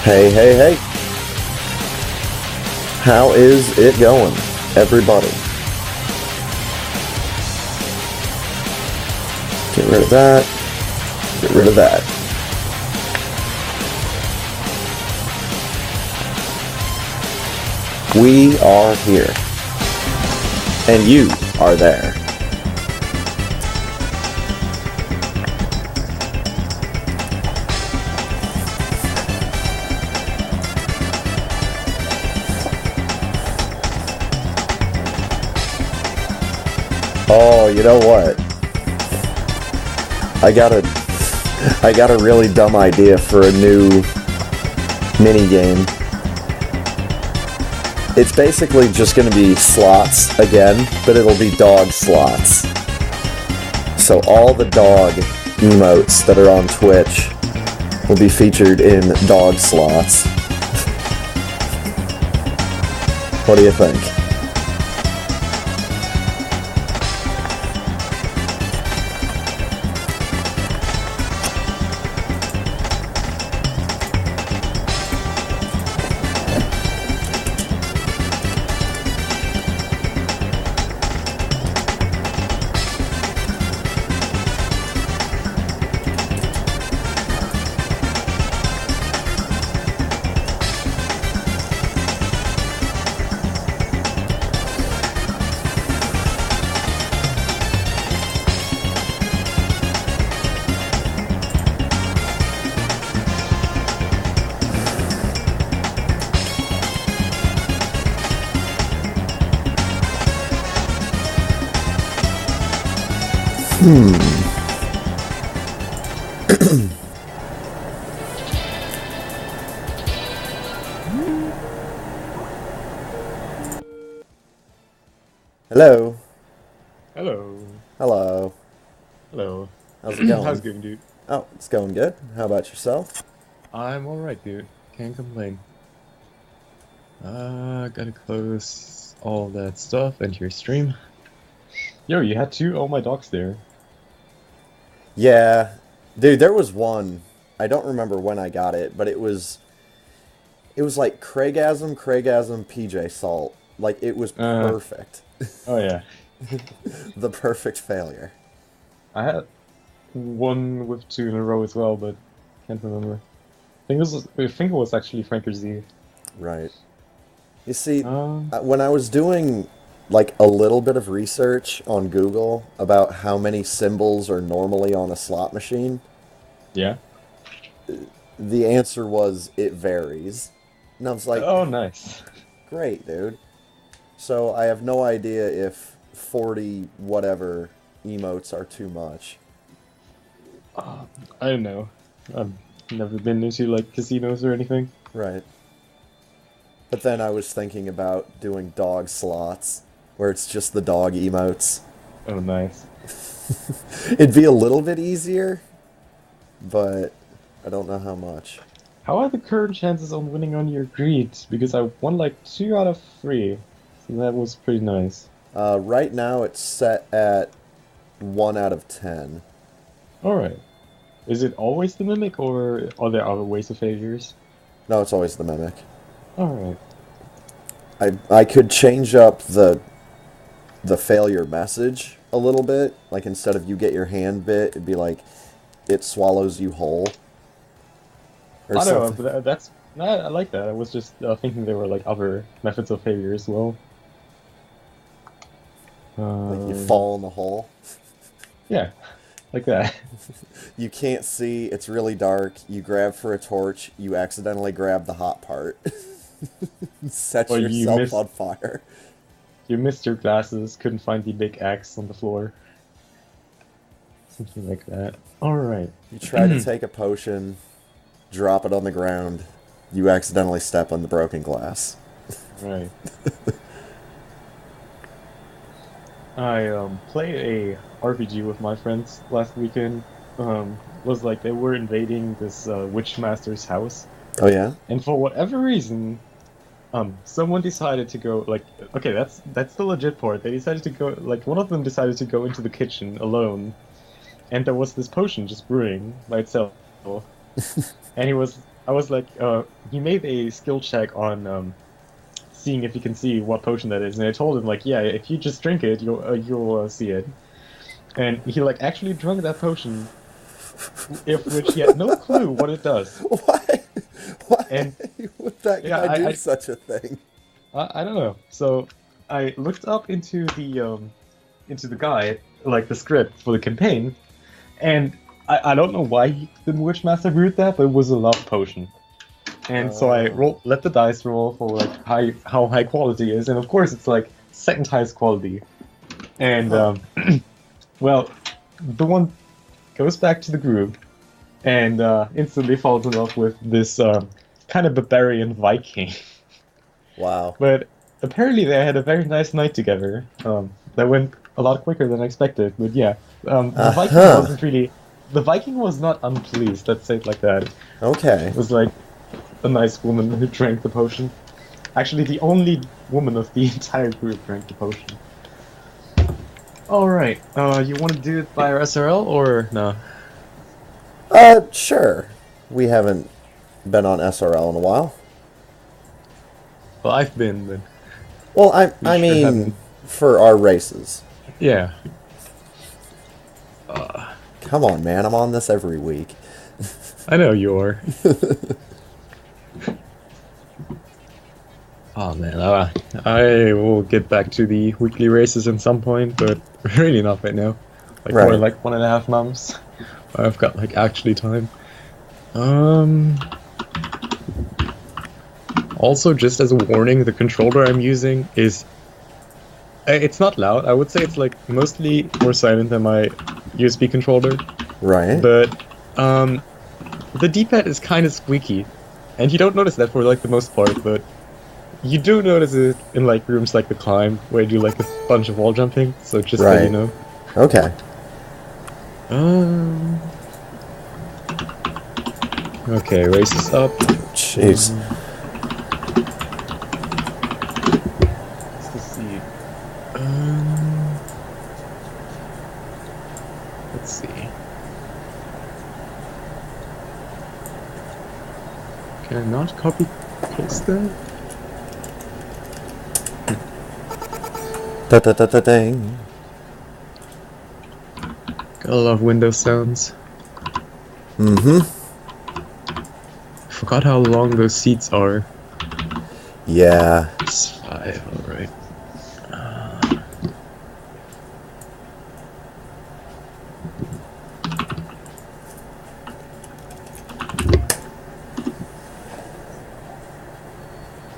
Hey, hey, hey. How is it going, everybody? Get rid of that. Get rid of that. We are here. And you are there. Oh, you know what? I got a really dumb idea for a new mini game. It's basically just going to be slots again, but it'll be dog slots. So all the dog emotes that are on Twitch will be featured in dog slots. What do you think? Hello. Hello. Hello. Hello. How's it going? How's it going, dude? Oh, it's going good. How about yourself? I'm alright, dude. Can't complain. Gotta close all that stuff into your stream. Yo, you had all my dogs there. Yeah. Dude, there was one. I don't remember when I got it, but it was like Craigasm, PJ Salt. Like it was Uh, perfect. oh yeah. The perfect failure. I had one with two in a row as well, but can't remember. I think it was actually Franker Z. Right. You see, Um, when I was doing like a little bit of research on Google about how many symbols are normally on a slot machine, yeah. the answer was it varies. And I was like, Oh, nice. great, dude. So I have no idea if 40 whatever emotes are too much. I don't know. I've never been into like casinos or anything. Right. But then I was thinking about doing dog slots, where it's just the dog emotes. Oh, nice. It'd be a little bit easier, but I don't know how much. How are the current chances on winning on your greed? Because I won like 2 out of 3, so that was pretty nice. Right now it's set at 1 out of 10. All right. Is it always the mimic, or are there other ways of failures? No, it's always the mimic. All right. I could change up the failure message a little bit. Like instead of you get your hand bit, it'd be like it swallows you whole. Or I don't know, something. but I like that. I was just thinking there were like other methods of failure as well. Like you Um, fall in the hole. yeah, like that. You can't see, it's really dark. You grab for a torch, you accidentally grab the hot part. Set Or you yourself missed on fire. you missed your glasses, couldn't find the big axe on the floor, something like that. All right. You try to take a potion, drop it on the ground, you accidentally step on the broken glass. Right. I played a RPG with my friends last weekend. Was like they were invading this witchmaster's house, Oh yeah? and for whatever reason, someone decided to go like, okay, that's the legit part. They decided to go like one of them decided to go into the kitchen alone, and there was this potion just brewing by itself, and he was I was like, he made a skill check on seeing if he can see what potion that is, and I told him like, yeah, if you just drink it, you'll see it. And he like actually drank that potion, if which he had no clue what it does. Why? Why And would that yeah, guy do such a thing? I don't know. So I looked up into the guide, like the script for the campaign, and I don't know why the Witchmaster brewed that, but it was a love potion. And so I let the dice roll for like how high quality is, and of course it's like second highest quality. And Huh. well, the one goes back to the group and instantly falls in love with this kind of barbarian Viking. Wow. But apparently they had a very nice night together. That went a lot quicker than I expected. But yeah, the Viking Uh-huh. wasn't really. The Viking was not unpleased. Let's say it like that. It Okay. was like a nice woman who drank the potion. Actually, the only woman of the entire group drank the potion. All right. You want to do it by our SRL or no? Sure. We haven't been on SRL in a while. Well, I've been, but Well, I we I sure mean, haven't. for our races. Yeah. Come on, man. I'm on this every week. I know you're. Oh man, I will get back to the weekly races at some point, but really not right now. Like more Right. like 1.5 months. I've got like actually time. Um. Also, just as a warning, the controller I'm using is it's not loud. I would say it's like mostly more silent than my USB controller, Right. but the D-pad is kind of squeaky, and you don't notice that for like the most part, but you do notice it in like rooms like the climb where you do like a bunch of wall jumping. So just so you Right. know. Okay. Um. Okay, race is up. Jeez. What's the seed? Um. Let's see. Can I not copy paste that? Da da da da dang. Got a lot of Windows sounds. Mm-hmm. Forgot how long those seats are. Yeah. It's 5, alright.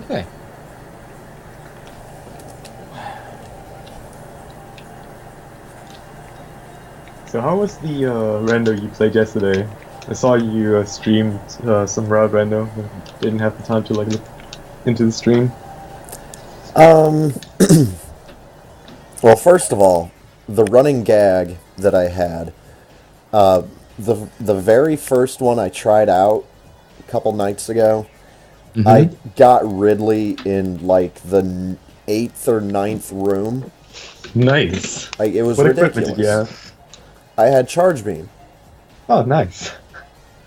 Okay. So how was the Rando you played yesterday? I saw you streamed some Rad Rando. Didn't have the time to like look into the stream. Um. Well, first of all, the running gag that I had, the very first one I tried out a couple nights ago, I Mm-hmm. got Ridley in like the eighth or ninth room. Nice. Like it was What equipment did you ridiculous. have? I had charge beam, Oh, nice.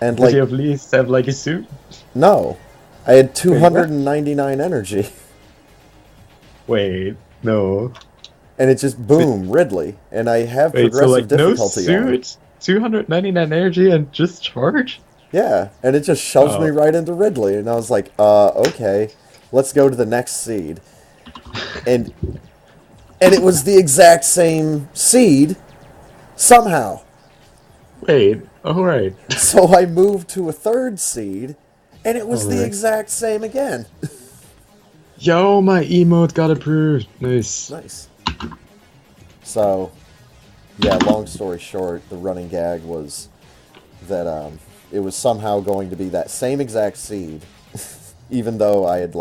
and Did you like at least have like a suit? no, I had Wait, what? 299 energy, Wait, no. and it just So, boom Ridley, and I have wait, so progressive like no difficulty on. suit, 299 energy, and just charge? Yeah, and it just shoves me Oh. right into Ridley, and I was like, okay, let's go to the next seed, and it was the exact same seed somehow. Wait, alright. So I moved to a third seed, and it was the Alright. exact same again. Yo, my emote got approved. Nice. Nice. So, yeah, long story short, the running gag was that it was somehow going to be that same exact seed, even though I had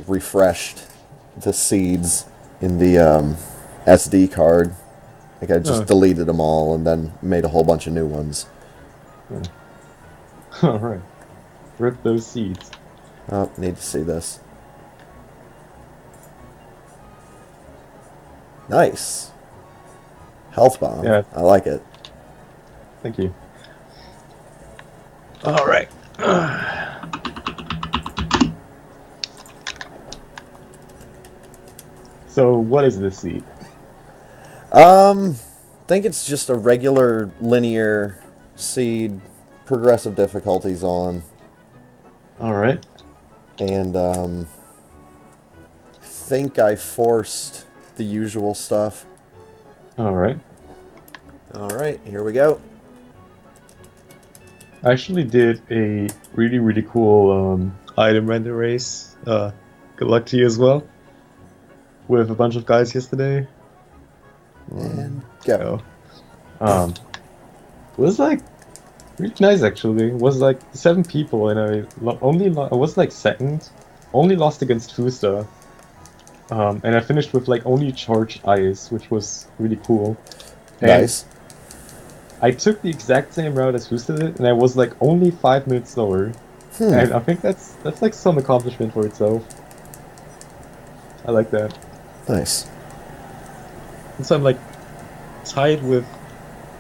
refreshed the seeds in the SD card. Like I just Oh, deleted them all and then made a whole bunch of new ones. alright. Rip those seeds. Oh, need to see this. Nice. Health bomb. Yeah, I like it. thank you. All right. So, what is this seed? I think it's just a regular linear seed, progressive difficulties on, All right. and think I forced the usual stuff. All right. All right, here we go. I actually did a really, really cool item render race. Good luck to you as well. With a bunch of guys yesterday. And go. Go. It was like really nice actually. It was like 7 people, and I was like second. Only lost against Fusta. And I finished with like only charged ice, which was really cool. And Nice. I took the exact same route as Fusta did, and I was like only 5 minutes slower. Hmm. And I think that's like some accomplishment for itself. I like that. Nice. And so I'm like tied with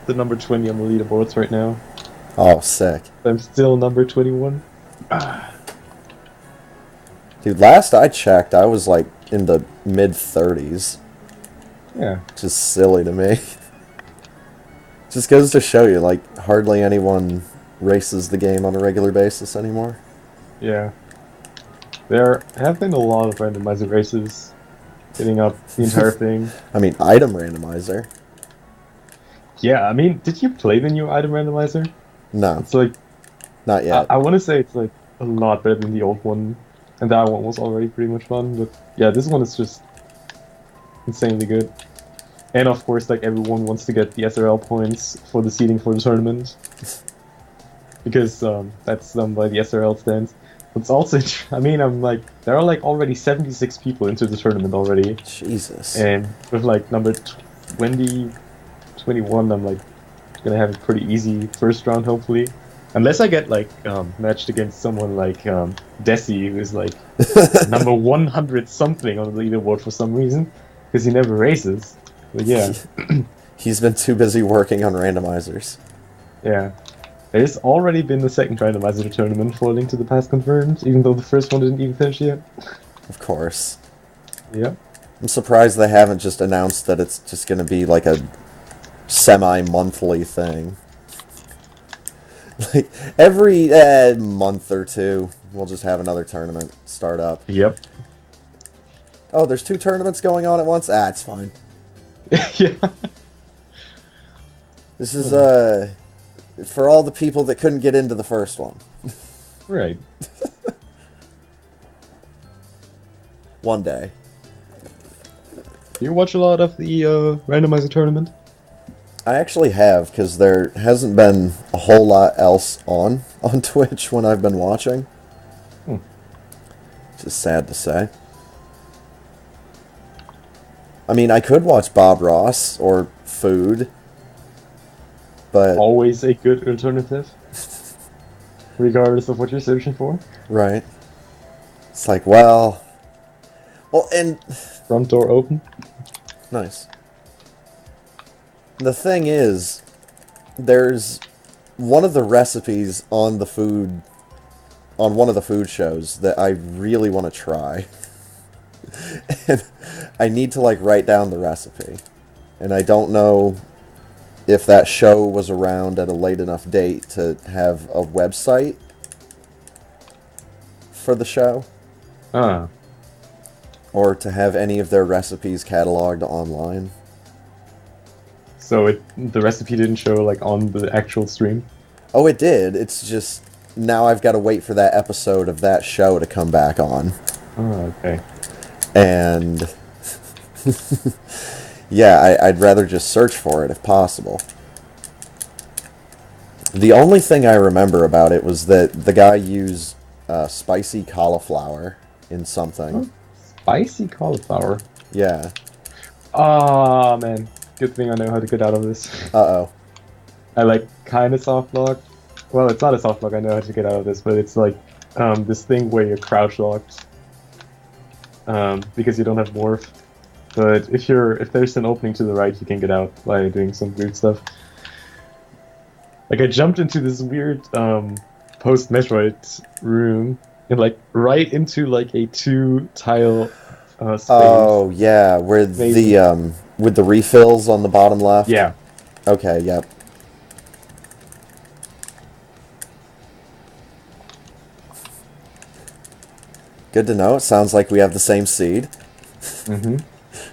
the number 20 on the leaderboards right now. Oh, sick. I'm still number 21. Dude, last I checked, I was like in the mid 30s. Yeah. Just silly to me. Just goes to show you, like, hardly anyone races the game on a regular basis anymore. Yeah. There have been a lot of randomizer races hitting up the entire thing. I mean, item randomizer. Yeah, I mean, did you play the new item randomizer? No, It's like, not I, yet. I want to say it's like a lot better than the old one. And that one was already pretty much fun, but yeah, this one is just insanely good. And of course, like everyone wants to get the SRL points for the seeding for the tournament. Because that's done by the SRL stands. It's also, I mean, I'm like, there are like already 76 people into the tournament already. Jesus. And with like number 20, 21, I'm like gonna have a pretty easy first round, hopefully. Unless I get like matched against someone like Desi, who's like number 100 something on the leaderboard for some reason, because he never races. But yeah, He's been too busy working on randomizers. yeah. There's already been the second randomizer tournament for Link to the Past confirmed, even though the first one didn't even finish yet. Of course. Yeah. I'm surprised they haven't just announced that it's just going to be like a semi-monthly thing. Like, every month or two, we'll just have another tournament start up. Yep. Oh, there's 2 tournaments going on at once? Ah, it's fine. Yeah. This is, for all the people that couldn't get into the first one. Right. One day. Do you watch a lot of the randomizer tournament? I actually have, because there hasn't been a whole lot else on Twitch when I've been watching. Hmm. Which is sad to say. I mean, I could watch Bob Ross or Food, but... Always a good alternative, regardless of what you're searching for. Right. It's like, well... Well, and... Front door open. Nice. The thing is, there's one of the recipes on the food... on one of the food shows that I really want to try. And I need to, like, write down the recipe. And I don't know if that show was around at a late enough date to have a website for the show. Ah. Or to have any of their recipes cataloged online. So the recipe didn't show like on the actual stream? Oh, it did. It's just, now I've got to wait for that episode of that show to come back on. Oh, okay. And... yeah, I'd rather just search for it if possible. The only thing I remember about it was that the guy used spicy cauliflower in something. Oh, spicy cauliflower. Yeah. Ah, man. Good thing I know how to get out of this. Uh-oh. I like kind of soft lock. Well, it's not a soft lock. I know how to get out of this, but it's like this thing where you're crouch locked because you don't have morph. But if there's an opening to the right, you can get out by doing some weird stuff. Like I jumped into this weird post Metroid room and like right into like a 2 tile space. Oh yeah, where Maybe. the with the refills on the bottom left. Yeah. Okay, yep. Good to know. It sounds like we have the same seed. hmm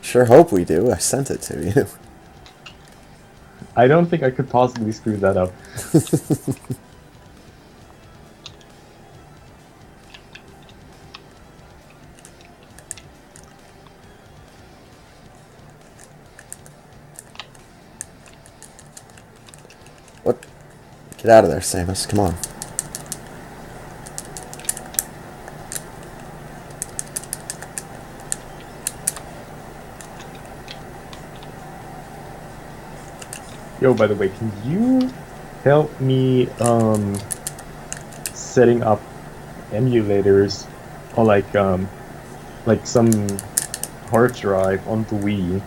Sure hope we do. I sent it to you. I don't think I could possibly screw that up. What? Get out of there, Samus. Come on. Yo, by the way, can you help me setting up emulators or like some hard drive on the Wii?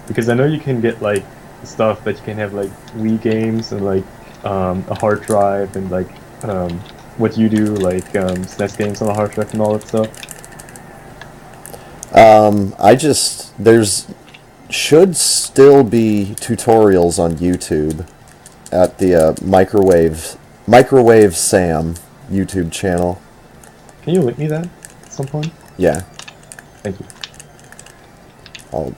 Because I know you can get like stuff that you can have like Wii games and like a hard drive and like um what you do like SNES games on a hard drive and all that stuff. There's should still be tutorials on YouTube at the Microwave Sam YouTube channel. Can you link me that at some point? Yeah, Thank you. I'll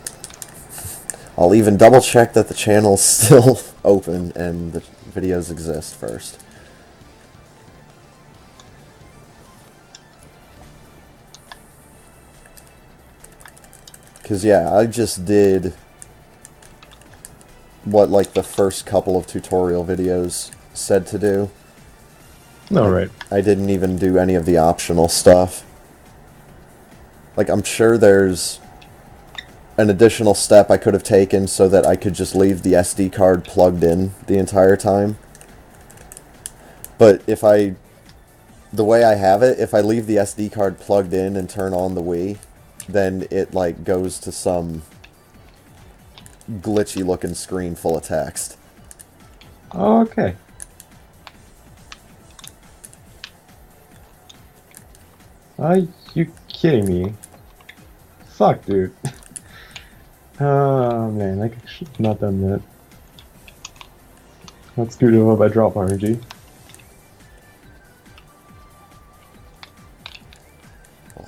I'll even double check that the channel's still open and the videos exist first. Because, yeah, I just did what, like, the first couple of tutorial videos said to do. All right. I didn't even do any of the optional stuff. Like, I'm sure there's an additional step I could have taken so that I could just leave the SD card plugged in the entire time. But the way I have it, if I leave the SD card plugged in and turn on the Wii, then it, like, goes to some glitchy looking screen full of text. Okay. Are you kidding me? Fuck, dude. Oh man, I should have not done that. Got screwed over by drop RNG.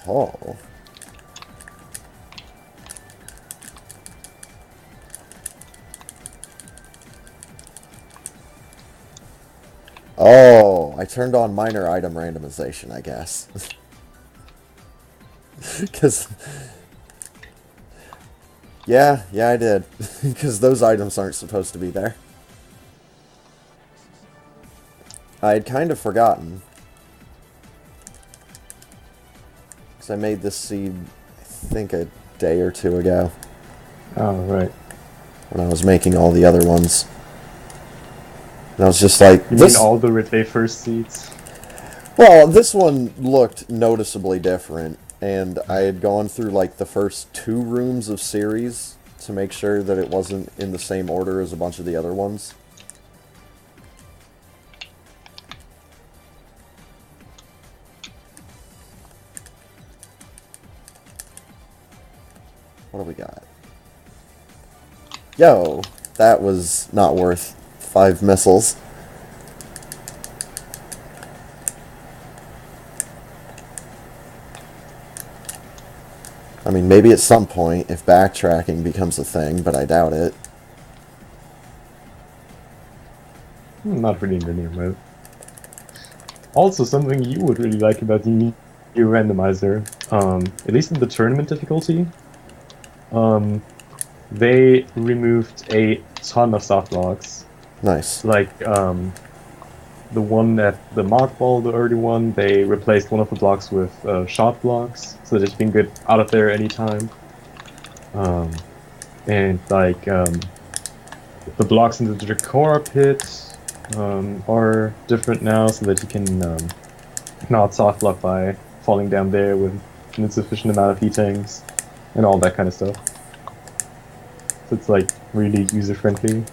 Oh. Oh, I turned on minor item randomization, I guess. Because... Yeah, I did. Because those items aren't supposed to be there. I had kind of forgotten. Because I made this seed, I think, a day or two ago. Oh, right. When I was making all the other ones. And I was just like... You mean all the Ridley first seeds? Well, this one looked noticeably different. And I had gone through, like, the first 2 rooms of series to make sure that it wasn't in the same order as a bunch of the other ones. What do we got? Yo, that was not worth 5 missiles. I mean, maybe at some point, if backtracking becomes a thing, but I doubt it. Not really in the near mode. Also, something you would really like about the new randomizer, at least in the tournament difficulty, they removed a ton of soft blocks. Nice. Like, the one at the Mark Ball, the early one, they replaced one of the blocks with shot blocks, so that you can get out of there anytime. And like the blocks in the Dracora pit are different now, so that you can not soft block by falling down there with an insufficient amount of heatings and all that kind of stuff. So it's like really user friendly.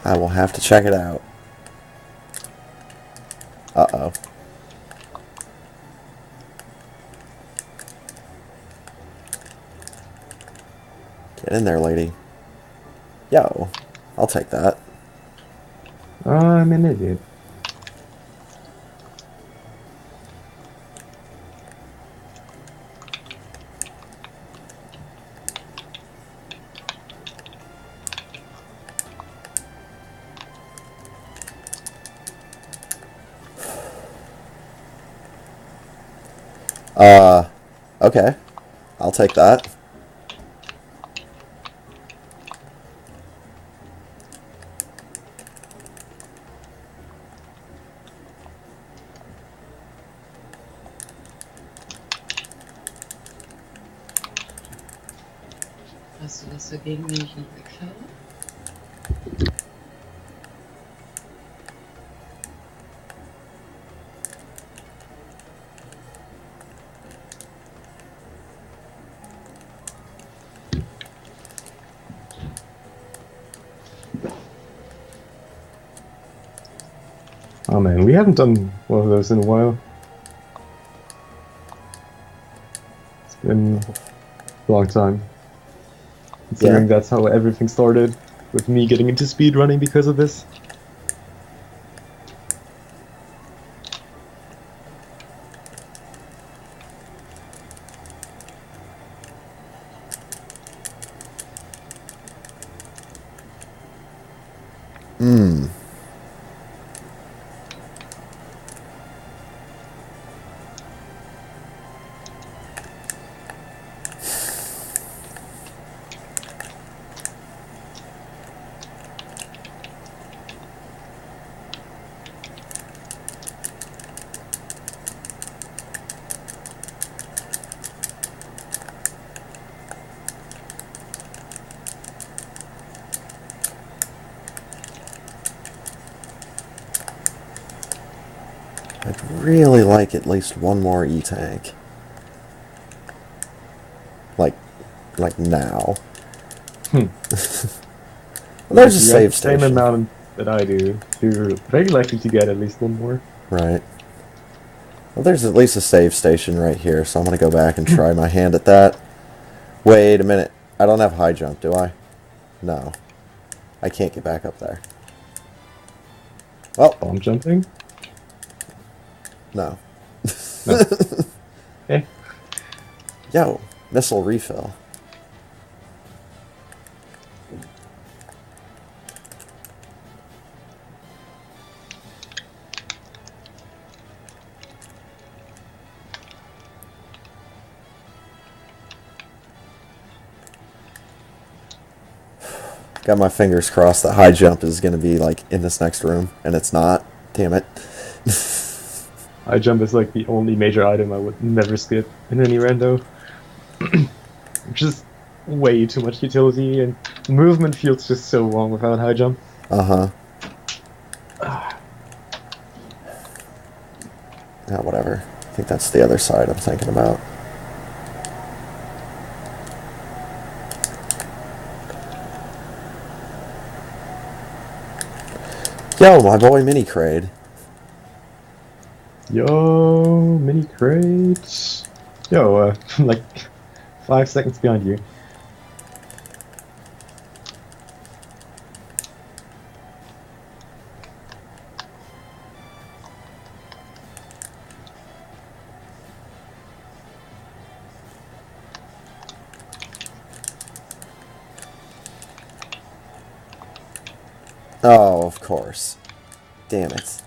I will have to check it out. Uh-oh. Get in there, lady. Yo, I'll take that. I'm an idiot. Okay. I'll take that. Hast du was dagegen, wenn ich noch wegfahre? Oh man, we haven't done one of those in a while. It's been a long time. Considering that's how everything started, with me getting into speedrunning because of this. I'd really like at least one more E-tank. Like now. Well, there's a If you save got the same station. amount that I do, you're very likely to get at least one more. Right. Well, there's at least a save station right here, so I'm going to go back and try my hand at that. Wait a minute. I don't have high jump, do I? No. I can't get back up there. Well, Bomb jumping? no. No. Okay. Yo, missile refill. Got my fingers crossed that high jump is going to be like in this next room, and it's not. Damn it. High jump is like the only major item I would never skip in any rando. Just way too much utility, and movement feels just so long without high jump. Uh-huh. Yeah, whatever. I think that's the other side I'm thinking about. Yo, my boy Mini Crade. Yo, mini crates. Yo, like 5 seconds behind you. Oh, of course. Damn it.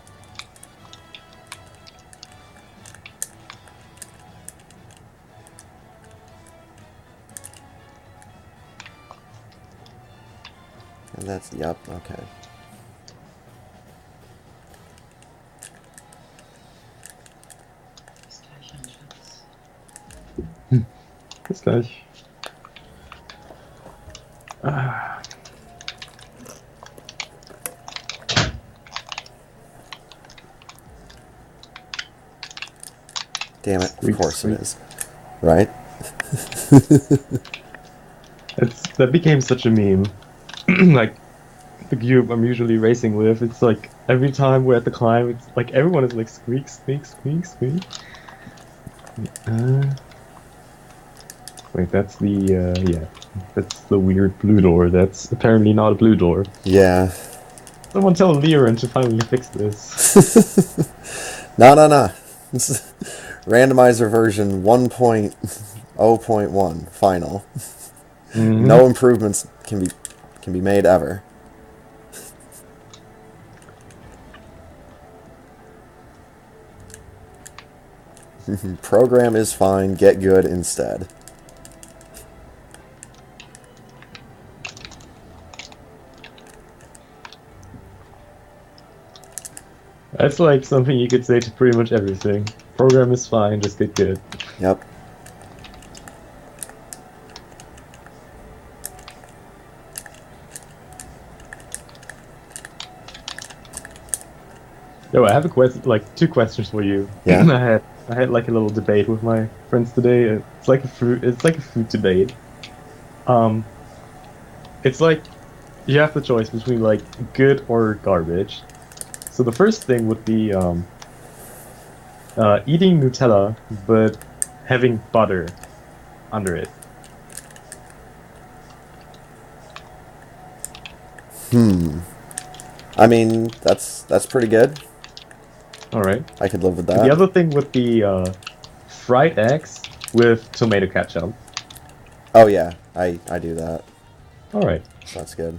And that's, yep, okay. Bis gleich, mein Schatz. Bis gleich. Ah. Damn it, Sweet, of course sweet. it is. Right? That became such a meme. Like, the cube I'm usually racing with, it's like every time we're at the climb, it's like everyone is like squeak, squeak, squeak, squeak. Wait, that's the yeah, that's the weird blue door. That's apparently not a blue door. Yeah. Someone tell Leon to finally fix this. No, no, no. This is randomizer version 1.0.1 final. Mhm. No improvements can be made ever. Program is fine, get good instead. That's like something you could say to pretty much everything. Program is fine, just get good. Yep. Yo, I have a question, like two questions for you. Yeah. I had like a little debate with my friends today. It's like a food debate. Um, it's like you have the choice between like good or garbage. So the first thing would be eating Nutella but having butter under it. I mean, that's pretty good. All right. I could live with And the that. other thing would be fried eggs with tomato ketchup. Oh yeah, I do that. All right. So that's good.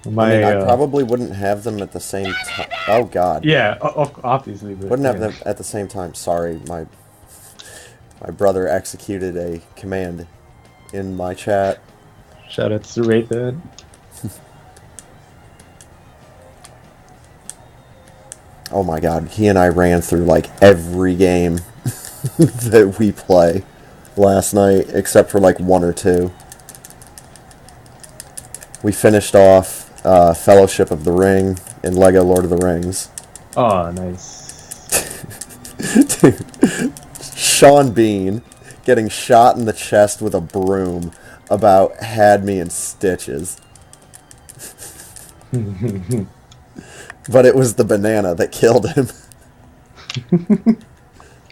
My I mean, I probably wouldn't have them at the same time. Oh god. yeah, obviously. But, Wouldn't have yeah. them at the same time. Sorry, my brother executed a command in my chat. Shout out to Rate that. Oh my god, he and I ran through like every game that we play last night, except for like one or two. We finished off Fellowship of the Ring and Lego Lord of the Rings. Oh, nice. Sean Bean getting shot in the chest with a broom about had me in stitches. But it was the banana that killed him.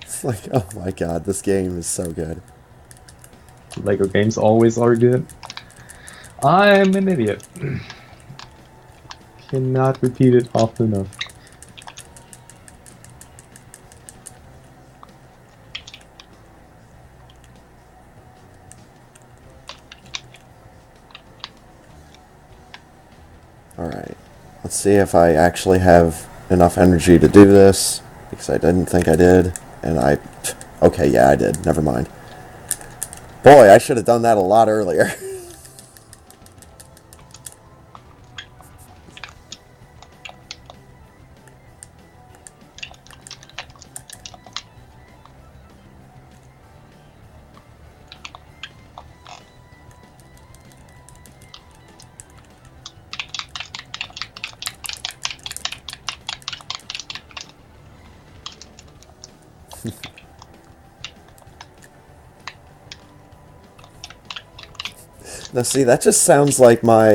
It's like, oh my god, this game is so good. Lego games always are good. I'm an idiot. Cannot repeat it often enough. Alright, let's see if I actually have enough energy to do this, because I didn't think I did, and okay, yeah, I did, never mind. Boy, I should have done that a lot earlier. Now see, that just sounds like my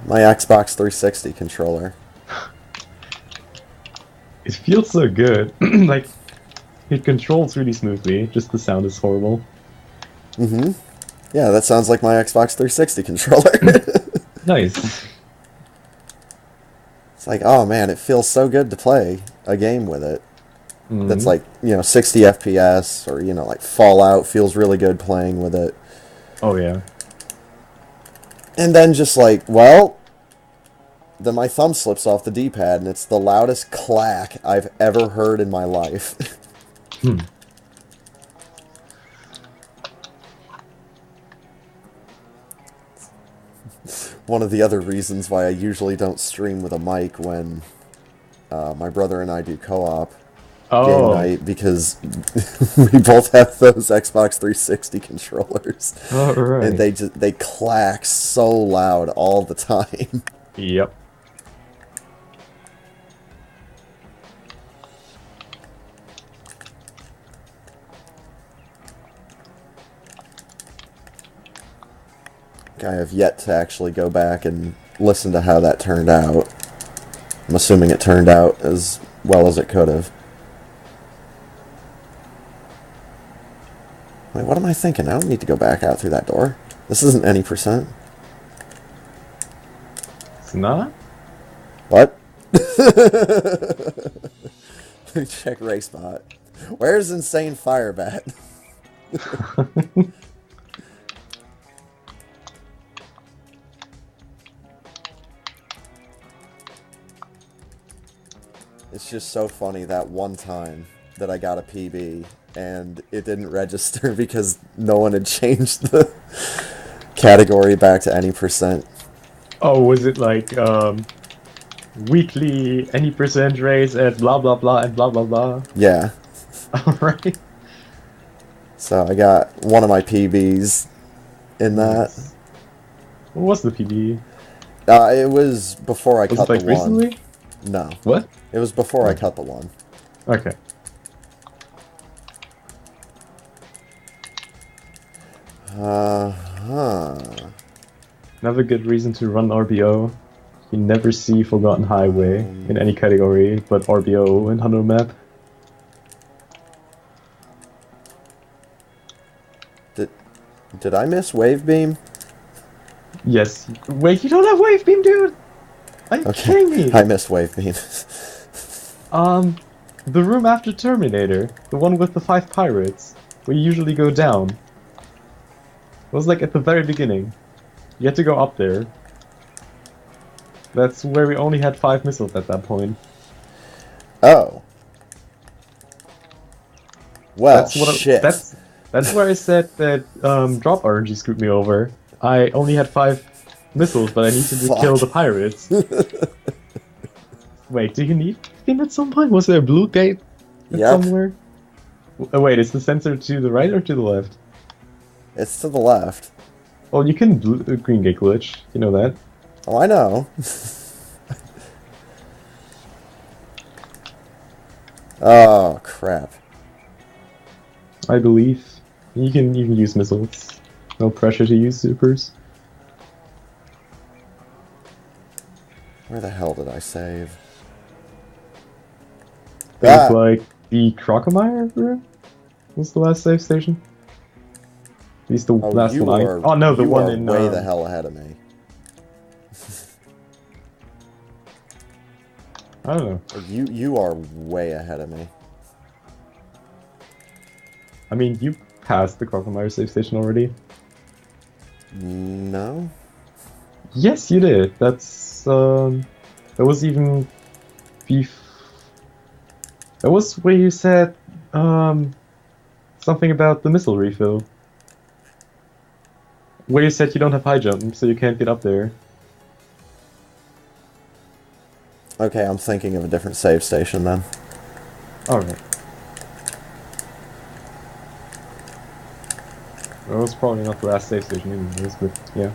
my Xbox 360 controller. It feels so good. Like, it controls really smoothly, just the sound is horrible. Mm-hmm. Yeah, that sounds like my Xbox 360 controller. Nice. It's like, oh man, it feels so good to play a game with it. That's Mhm. like, 60 FPS, or, like Fallout feels really good playing with it. Oh, yeah. And then just like, well, then my thumb slips off the D-pad, and it's the loudest clack I've ever heard in my life. Hmm. One of the other reasons why I usually don't stream with a mic when my brother and I do co-op game Oh, night, because we both have those Xbox 360 controllers, alright. and they clack so loud all the time. Yep. I have yet to actually go back and listen to how that turned out. I'm assuming it turned out as well as it could have. Wait, what am I thinking? I don't need to go back out through that door. This isn't any percent. It's not? What? Check race bot. Where's Insane Firebat? It's just so funny that one time that I got a PB and it didn't register because no one had changed the category back to any percent. Oh, was it like weekly any percent raise at blah blah blah and blah blah blah? Yeah. Alright. So I got one of my PBs in that. What was the PB? It was before I Was cut it like the one. recently? No. What? It was before I cut the one. Okay. Another good reason to run RBO. You never see Forgotten Highway in any category, but RBO in Hunter map. Did I miss Wave Beam? Yes. Wait, you don't have Wave Beam, dude? Are you kidding me? I missed Wave Beam. The room after Terminator, the one with the 5 pirates, where you usually go down. It was like at the very beginning. You had to go up there. That's where we only had 5 missiles at that point. Oh. Well, That's what shit. That's where I said that drop RNG screwed me over. I only had 5 missiles, but I needed to kill the pirates. Wait, do you need him at some point? Was there a blue gate somewhere? Wait, is the sensor to the right or to the left? It's to the left. Well, you can green gate glitch. You know that. Oh, I know. Oh, crap. I believe you can use missiles. No pressure to use supers. Where the hell did I save? Things like the Crocomire room was the last save station. At least the last one. Oh no, the one in way the hell ahead of me. I don't know. You are way ahead of me. I mean, you passed the Crocomire save station already. No. Yes, you did. That's that was even beef. That was where you said something about the missile refill. Where you said you don't have high jump, so you can't get up there. Okay, I'm thinking of a different save station then. Alright. Well, it was probably not the last save station anyways, but yeah.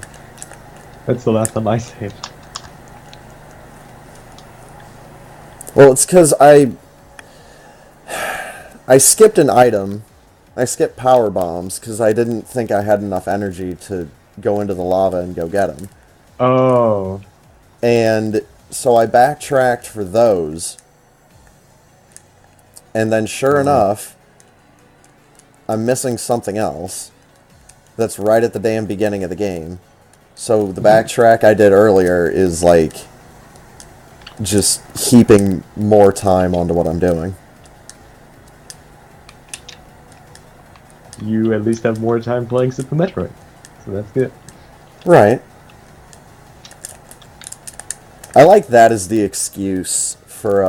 That's the last time I saved. Well, it's because I skipped an item. I skipped power bombs because I didn't think I had enough energy to go into the lava and go get them. Oh. And so I backtracked for those. And then sure enough, I'm missing something else that's right at the damn beginning of the game. So the backtrack I did earlier is like just heaping more time onto what I'm doing. You at least have more time playing Super Metroid, so that's good. Right. I like that as the excuse for,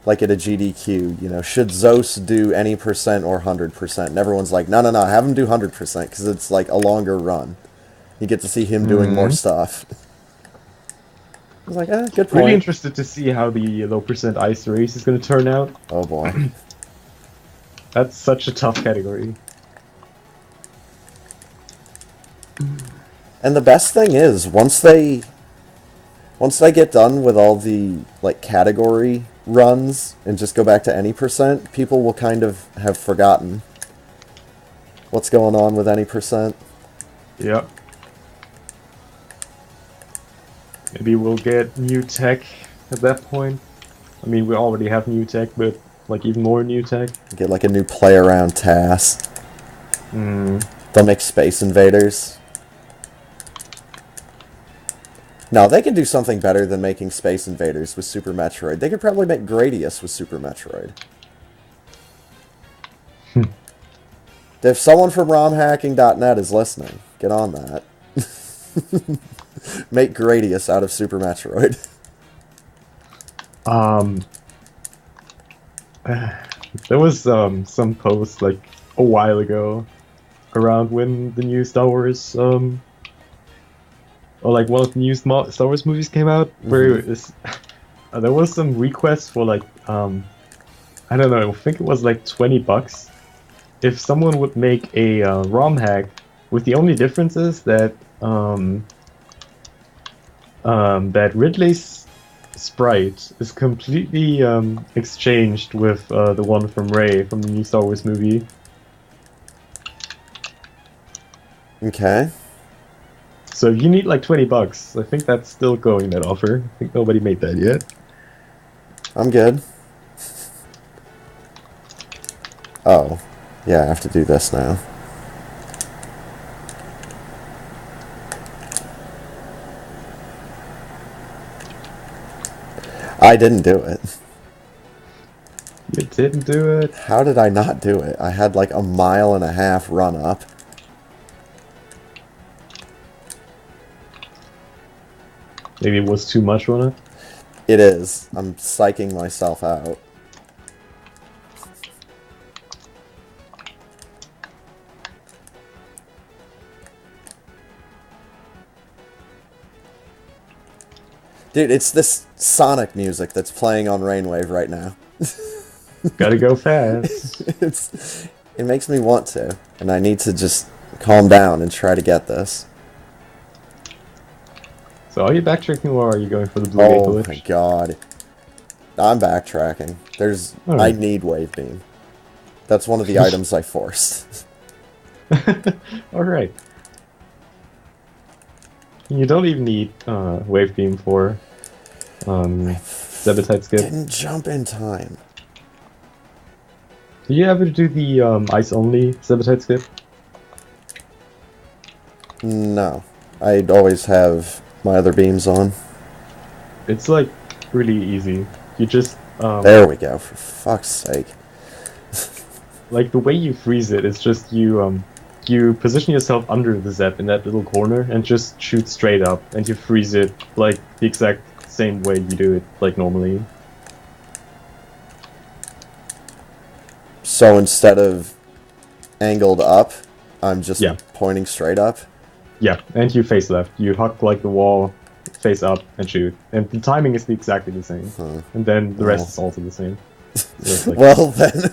like at a GDQ, you know, should Zos do any percent or 100%? And everyone's like, no, have him do 100%, because it's like a longer run. You get to see him doing more stuff. I was like, good point. Really interested to see how the low percent ice race is going to turn out. Oh boy. That's such a tough category. And the best thing is, once they get done with all the like category runs and just go back to any percent, people will kind of have forgotten what's going on with any percent. Yep. Maybe we'll get new tech at that point. I mean, we already have new tech, but like even more new tech. Get like a new play around TAS. They'll make Space Invaders. No, they can do something better than making Space Invaders with Super Metroid. They could probably make Gradius with Super Metroid. If someone from romhacking.net is listening, get on that. Make Gradius out of Super Metroid. There was some post like a while ago around when the new Star Wars or like one of the new Star Wars movies came out, where there was some requests for like I don't know, I think it was like $20 if someone would make a ROM hack with the only difference is that that Ridley's sprite is completely exchanged with the one from Rey from the new Star Wars movie. Okay. So if you need like $20, I think that's still going, that offer. I think nobody made that yet. I'm good. Oh. Yeah, I have to do this now. I didn't do it. You didn't do it? How did I not do it? I had like a 1.5 miles run up. Maybe it was too much on it? It is. I'm psyching myself out. Dude, it's this Sonic music that's playing on Rainwave right now. Gotta go fast. It makes me want to, and I need to just calm down and try to get this. So are you backtracking or are you going for the blue gate glitch? Oh my god. I'm backtracking. I need Wave Beam. That's one of the items I forced. Alright. You don't even need Wave Beam for Zebetite Skip. Didn't jump in time. Do you ever do the ice-only Zebetite Skip? No. I'd always have my other beams on. It's like really easy. You just there we go, for fuck's sake. like the way you freeze it is just you position yourself under the Zep in that little corner and just shoot straight up, and you freeze it like the exact same way you do it like normally. So instead of angled up, I'm just pointing straight up? Yeah, and you face left. You huck like the wall, face up, and shoot. And the timing is exactly the same. And then the rest is also the same. Like, well then,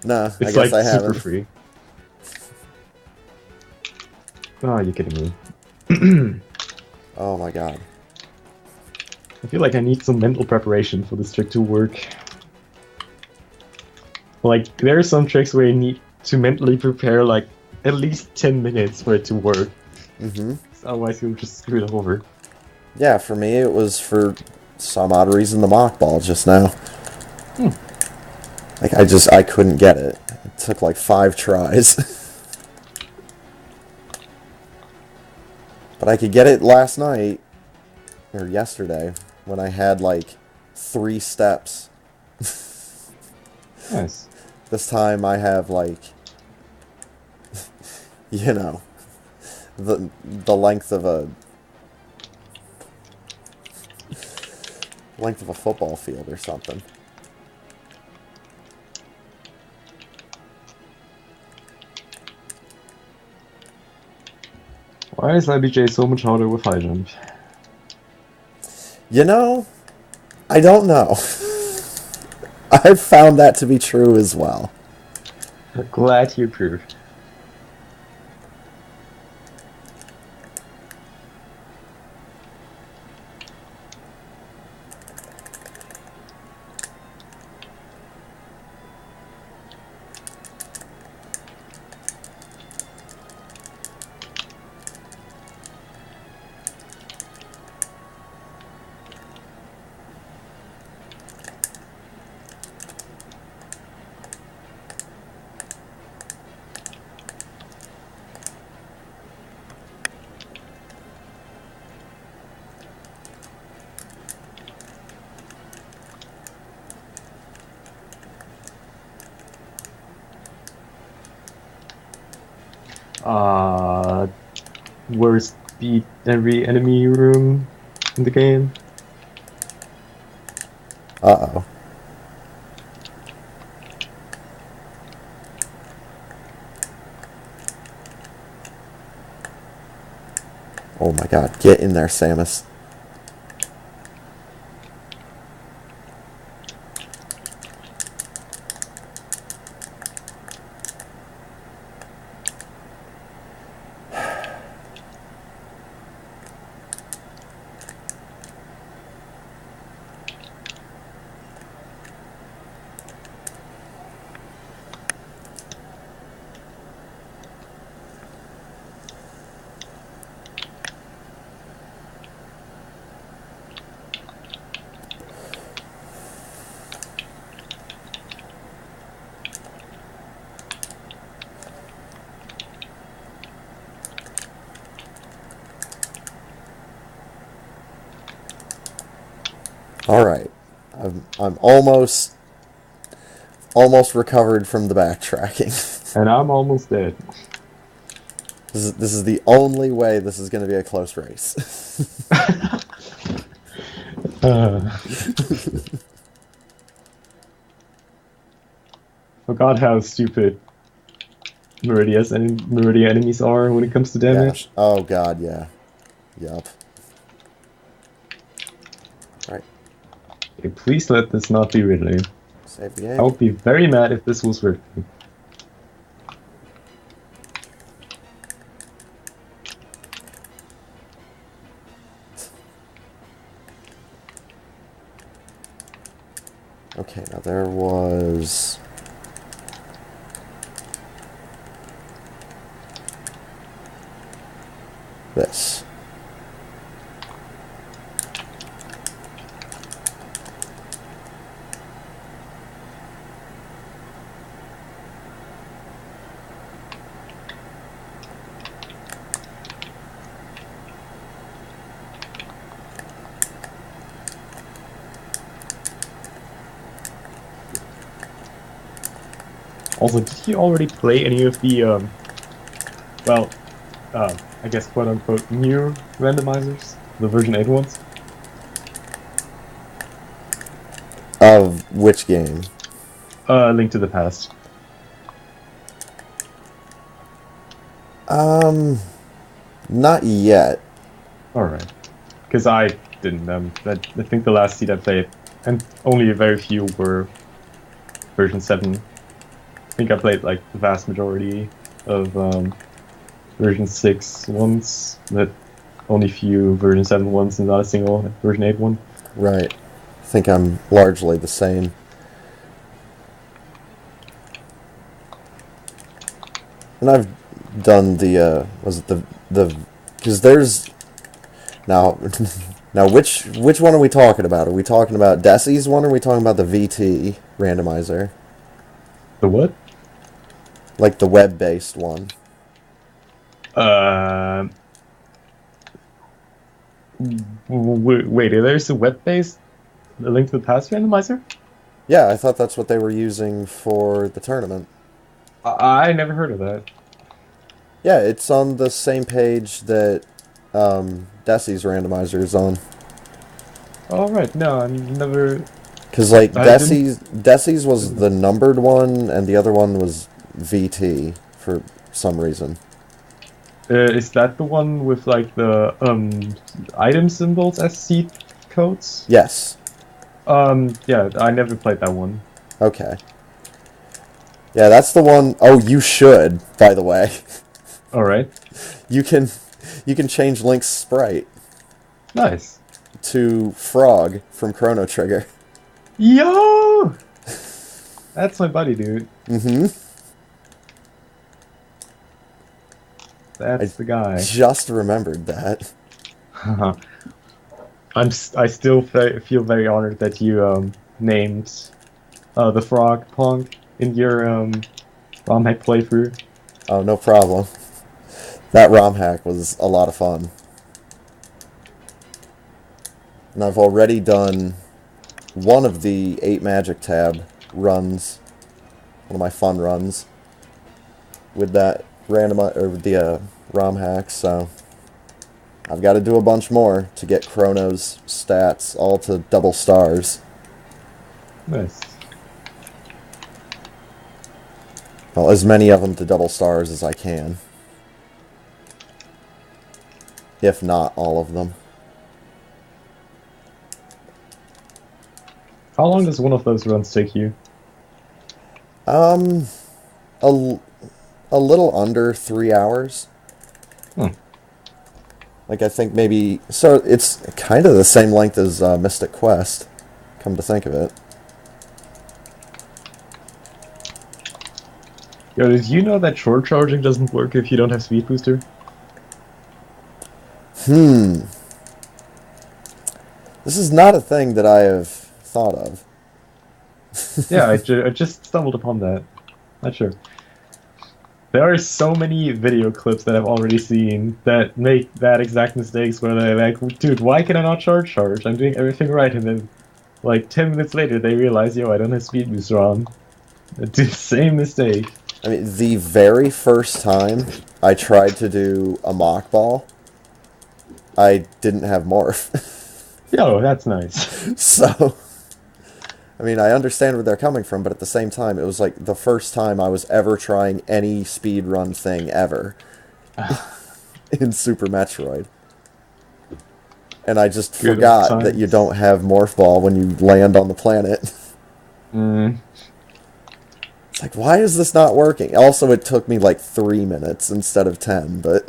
nah, I guess like I haven't. super free. Oh, you're kidding me. Oh my god. I feel like I need some mental preparation for this trick to work. Like, there are some tricks where you need to mentally prepare like at least 10 minutes for it to work. Otherwise you'll just screw it over. Yeah, for me it was for some odd reason the mock ball just now. Like I couldn't get it. It took like 5 tries. But I could get it last night, or yesterday, when I had like 3 steps. Nice. This time I have like, you know, the length of a football field or something. Why is IBJ so much harder with high jump? You know, I don't know. I've found that to be true as well. Glad you proved. Worst beat every enemy room in the game. Uh-oh. Oh my god, get in there, Samus. Alright. I'm almost recovered from the backtracking. And I'm almost dead. This is the only way this is going to be a close race. Forgot how stupid Meridian enemies are when it comes to damage. Yeah. Oh god, yeah. Yup. Right. Okay, please let this not be Ridley. Save the I egg. would be very mad if this was Ridley. Okay, now there was... this. Also, did you already play any of the, I guess quote-unquote new randomizers? The version 8 ones? Of which game? Link to the Past. Not yet. Alright. Because I didn't, I think the last seed I played, and only a very few were version 7. I think I played, like, the vast majority of, version 6 ones, but only few version 7 ones and not a single version 8 one. Right. I think I'm largely the same. And I've done the, was it the, because there's, now, which one are we talking about? Are we talking about Desi's one, or are we talking about the VT randomizer? The what? Like the web-based one. Wait, there's a web-based Link to the Past randomizer? Yeah, I thought that's what they were using for the tournament. I never heard of that. Yeah, it's on the same page that Desi's randomizer is on. Alright, no, I never... Because, like, I Desi's was the numbered one, and the other one was VT, for some reason. Is that the one with, like, the, item symbols as seed codes? Yes. Yeah, I never played that one. Okay. Yeah, that's the one... Oh, you should, by the way. Alright. You can change Link's sprite Nice. to Frog from Chrono Trigger. Yo! That's my buddy, dude. Mm-hmm. That's the guy. Just remembered that. I still feel very honored that you named the frog punk in your ROM hack playthrough. Oh, no problem. That ROM hack was a lot of fun. And I've already done one of the 8 Magic Tab runs. One of my fun runs with that ROM hacks, so I've got to do a bunch more to get Chrono's stats all to double stars. Nice. Well, as many of them to double stars as I can. If not all of them. How long does one of those runs take you? A little under 3 hours. Like, I think maybe... So, it's kind of the same length as Mystic Quest, come to think of it. Yo, did you know that short charging doesn't work if you don't have Speed Booster? This is not a thing that I have thought of. Yeah, I just stumbled upon that. Not sure. There are so many video clips that I've already seen that make that exact mistakes where they're like, dude, why can I not charge? I'm doing everything right, and then, like, 10 minutes later, they realize, yo, I don't have Speed Booster on. They do the same mistake. I mean, the very first time I tried to do a mock ball, I didn't have Morph. Yo, that's nice. So, I mean, I understand where they're coming from, but at the same time, it was like the first time I was ever trying any speedrun thing ever in Super Metroid. And I just forgot that you don't have Morph Ball when you land on the planet. It's like, why is this not working? Also, it took me like 3 minutes instead of 10, but...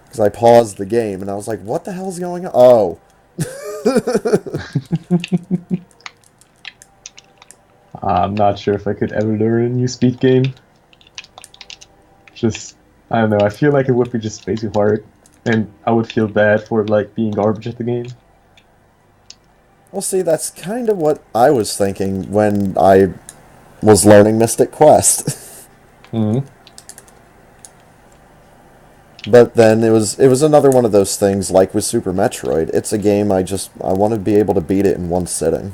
Because I paused the game, and I was like, what the hell's going on? Oh. I'm not sure if I could ever learn a new speed game. Just, I don't know, I feel like it would be just way too hard, and I would feel bad for, like, being garbage at the game. Well, see, that's kind of what I was thinking when I was learning Mystic Quest. But then it was another one of those things, like with Super Metroid. It's a game I want to be able to beat it in one sitting.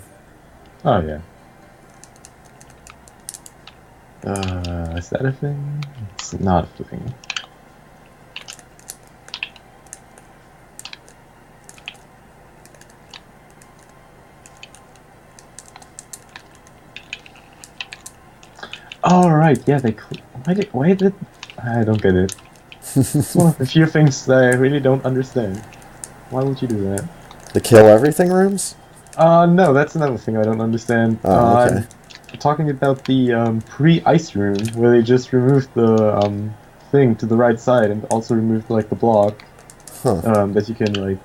Oh, yeah. Is that a thing? It's not a thing. Alright, yeah, why did... I don't get it. It's one of the few things that I really don't understand. Why would you do that? The kill everything rooms? No, that's another thing I don't understand. Oh, okay. I'm talking about the pre-ice room, where they just removed the thing to the right side and also removed, like, the block that you can, like,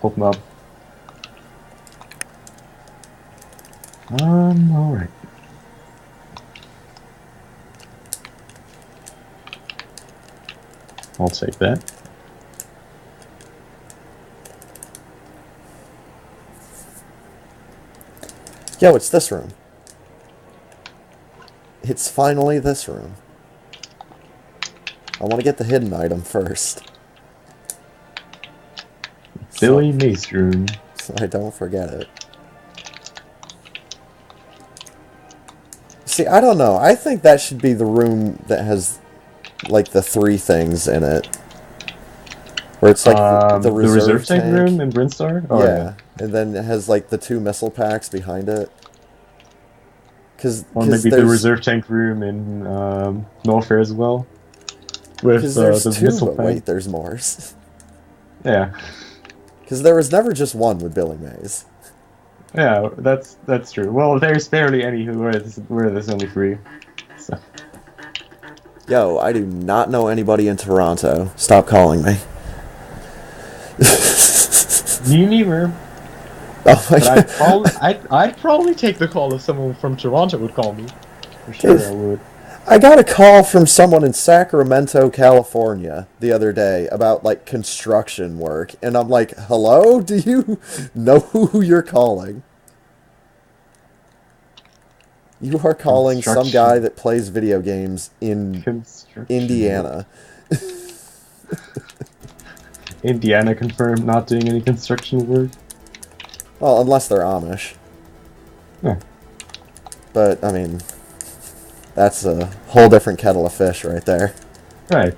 open up. Alright. I'll take that. Yo, it's this room. It's finally this room. I want to get the hidden item first. Billy Mace room. So I don't forget it. See, I don't know. I think that should be the room that has, like, the 3 things in it. Where it's like the reserve tank room in Brinstar? Oh, yeah. And then it has, like, the 2 missile packs behind it. Or maybe the reserve tank room in Norfair as well. Because there's the 2, but wait, there's more. Yeah. Because there was never just one with Billy Mays. Yeah, that's true. Well, there's barely any where there's only 3. So. Yo, I do not know anybody in Toronto. Stop calling me. Me neither. Oh my God. I'd probably take the call if someone from Toronto would call me. For sure, I would. I got a call from someone in Sacramento, California the other day about, like, construction work. And I'm like, hello? Do you know who you're calling? You are calling some guy that plays video games in Indiana. Indiana confirmed not doing any construction work. Well, unless they're Amish. Yeah. But, I mean, That's a whole different kettle of fish right there. Right.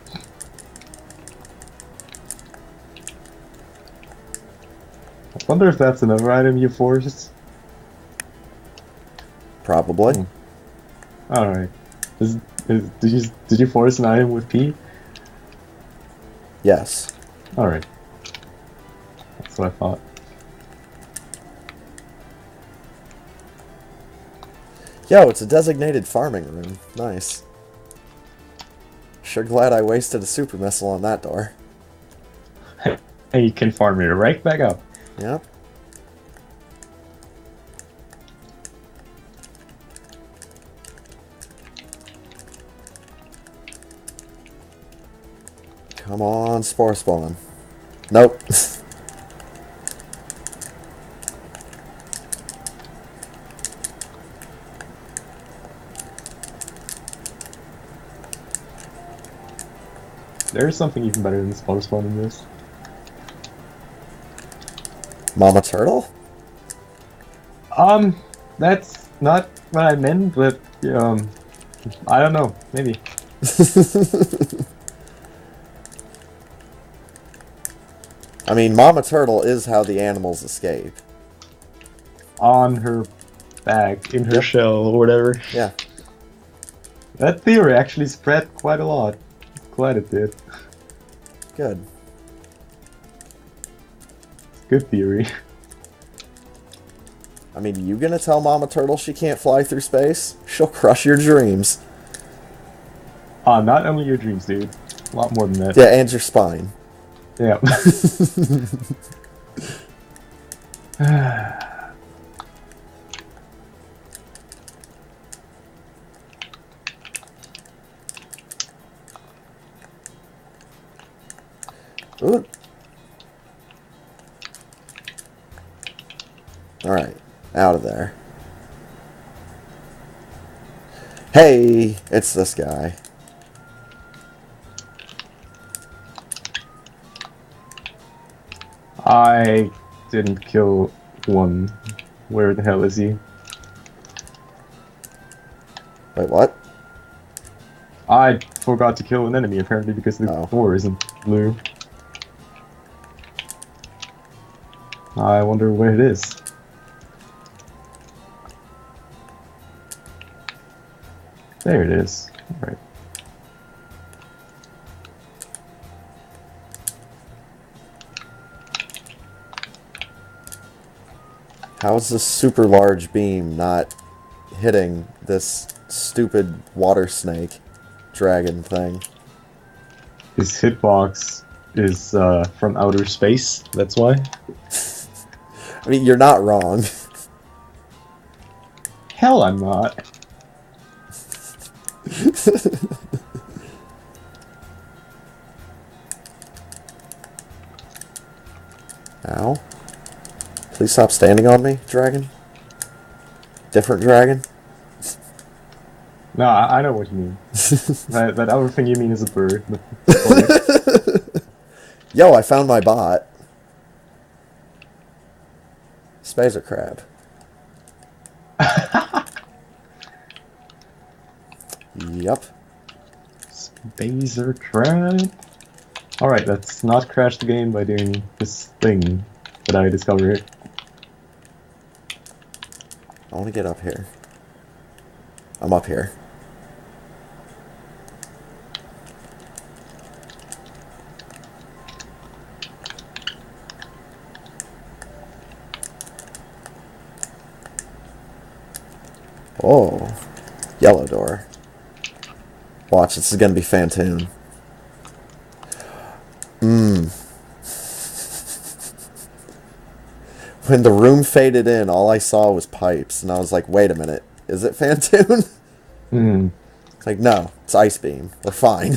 I wonder if that's another item you forced. Probably. Alright. Did you force an item with P? Yes. Alright. That's what I thought. Yo, it's a designated farming room. Nice. Sure glad I wasted a super missile on that door. Hey, you can farm it right back up. Yep. Come on, spore spawn. Nope. There's something even better than spawn spawn in this. Mama turtle? That's not what I meant, but I don't know. Maybe. I mean, Mama Turtle is how the animals escape. On her back, in her Yep. shell, or whatever. Yeah. That theory actually spread quite a lot. Glad it did. Good. Good theory. I mean, you gonna tell Mama Turtle she can't fly through space? She'll crush your dreams. Not only your dreams, dude. A lot more than that. Yeah, and your spine. Yeah. Ooh. Alright, out of there. Hey, it's this guy. I didn't kill one. Where the hell is he? Wait, what? I forgot to kill an enemy apparently because the Oh. door isn't blue. I wonder where it is. There it is. Alright. How is this super large beam not hitting this stupid water snake dragon thing? His hitbox is from outer space, that's why. I mean, you're not wrong. Hell, I'm not. Ow. Please stop standing on me, dragon. Different dragon. No, I know what you mean. that other thing you mean is a bird. Yo, I found my bot. Spazer crab. Yup. Spazer crab. Alright, let's not crash the game by doing this thing that I discovered. I want to get up here. I'm up here. Oh, yellow door. Watch, this is gonna be Fantoon. When the room faded in, all I saw was pipes, and I was like, wait a minute, is it Fantoon? It's like, no, it's Ice Beam. We're fine.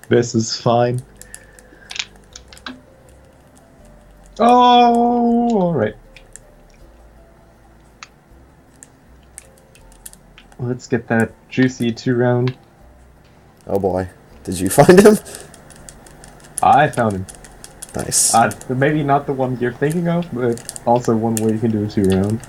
This is fine. Oh, alright. Let's get that juicy 2-round. Oh boy. Did you find him? I found him. Nice. Maybe not the one you're thinking of, but also one where you can do a 2-round.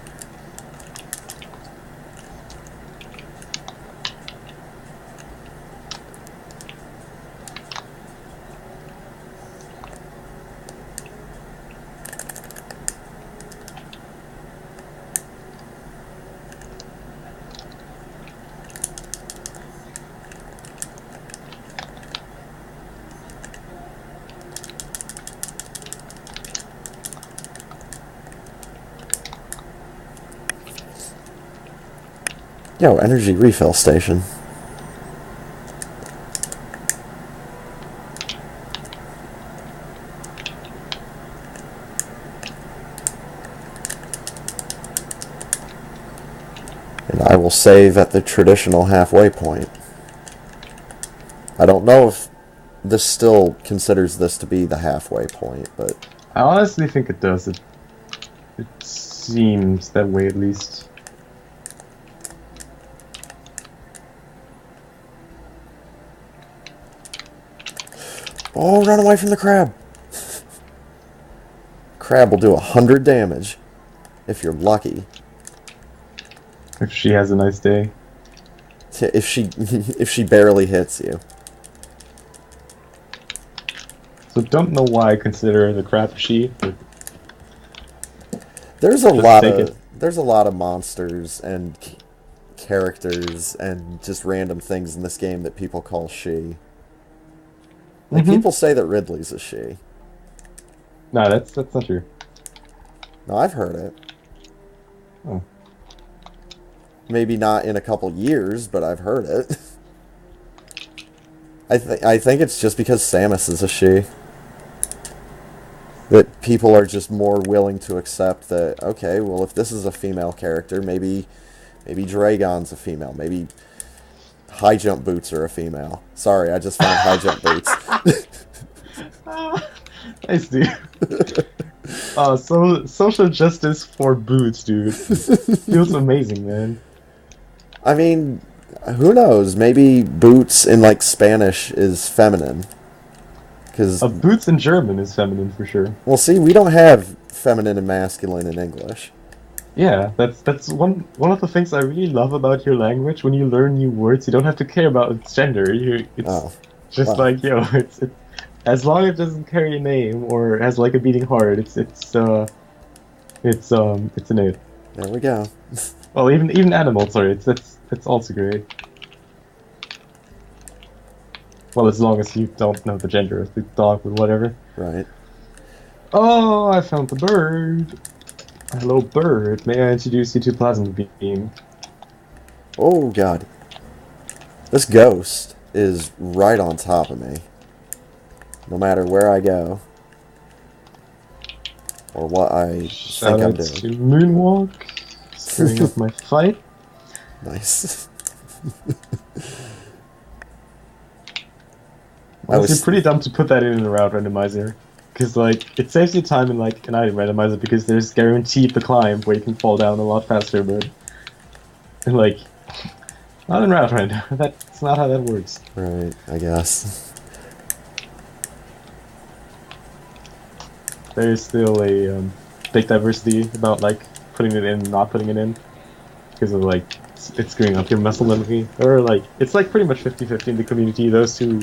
Yo, energy refill station. And I will save at the traditional halfway point. I don't know if this still considers this to be the halfway point, but I honestly think it does. It seems that way at least. oh, run away from the crab. Crab will do 100 damage if you're lucky. If she has a nice day. If she barely hits you. So don't know why I consider the crab she, but There's a just lot take of it. there's a lot of monsters and characters and just random things in this game that people call she. Like people say that Ridley's a she. No, that's not true. No, I've heard it. Oh. Maybe not in a couple years, but I've heard it. I think it's just because Samus is a she. That people are just more willing to accept that, okay, well, if this is a female character, maybe Dragon's a female. Maybe high jump boots are a female. Sorry, I just found high jump boots. Nice, dude. So social justice for boots, dude. Feels amazing, man. I mean, who knows? Maybe boots in, like, Spanish is feminine. Because, Boots in German is feminine for sure. well, see, we don't have feminine and masculine in English. Yeah, that's one of the things I really love about your language. When you learn new words, you don't have to care about its gender. It's just wow. like, yo, it's as long as it doesn't carry a name or has like a beating heart, it's an it. There we go. Well, even animals, sorry, it's also great. Well, as long as you don't know the gender of the dog or whatever. Right. Oh, I found the bird. Hello, bird. May I introduce you to Plasma Beam? Oh, God. This ghost is right on top of me. No matter where I go. Or what I Shout think I'm out doing. to Moonwalk. Stirring up my fight. Nice. It's pretty dumb to put that in a route randomizer. Because, like, it saves you time in, like, an item randomizer because there's guaranteed the climb where you can fall down a lot faster, but... like... not in route random. That's not how that works. Right, I guess. There's still a big diversity about, like, putting it in and not putting it in. Because of, like, it's screwing up your muscle memory. Or, like, it's, like, pretty much 50-50 in the community. Those who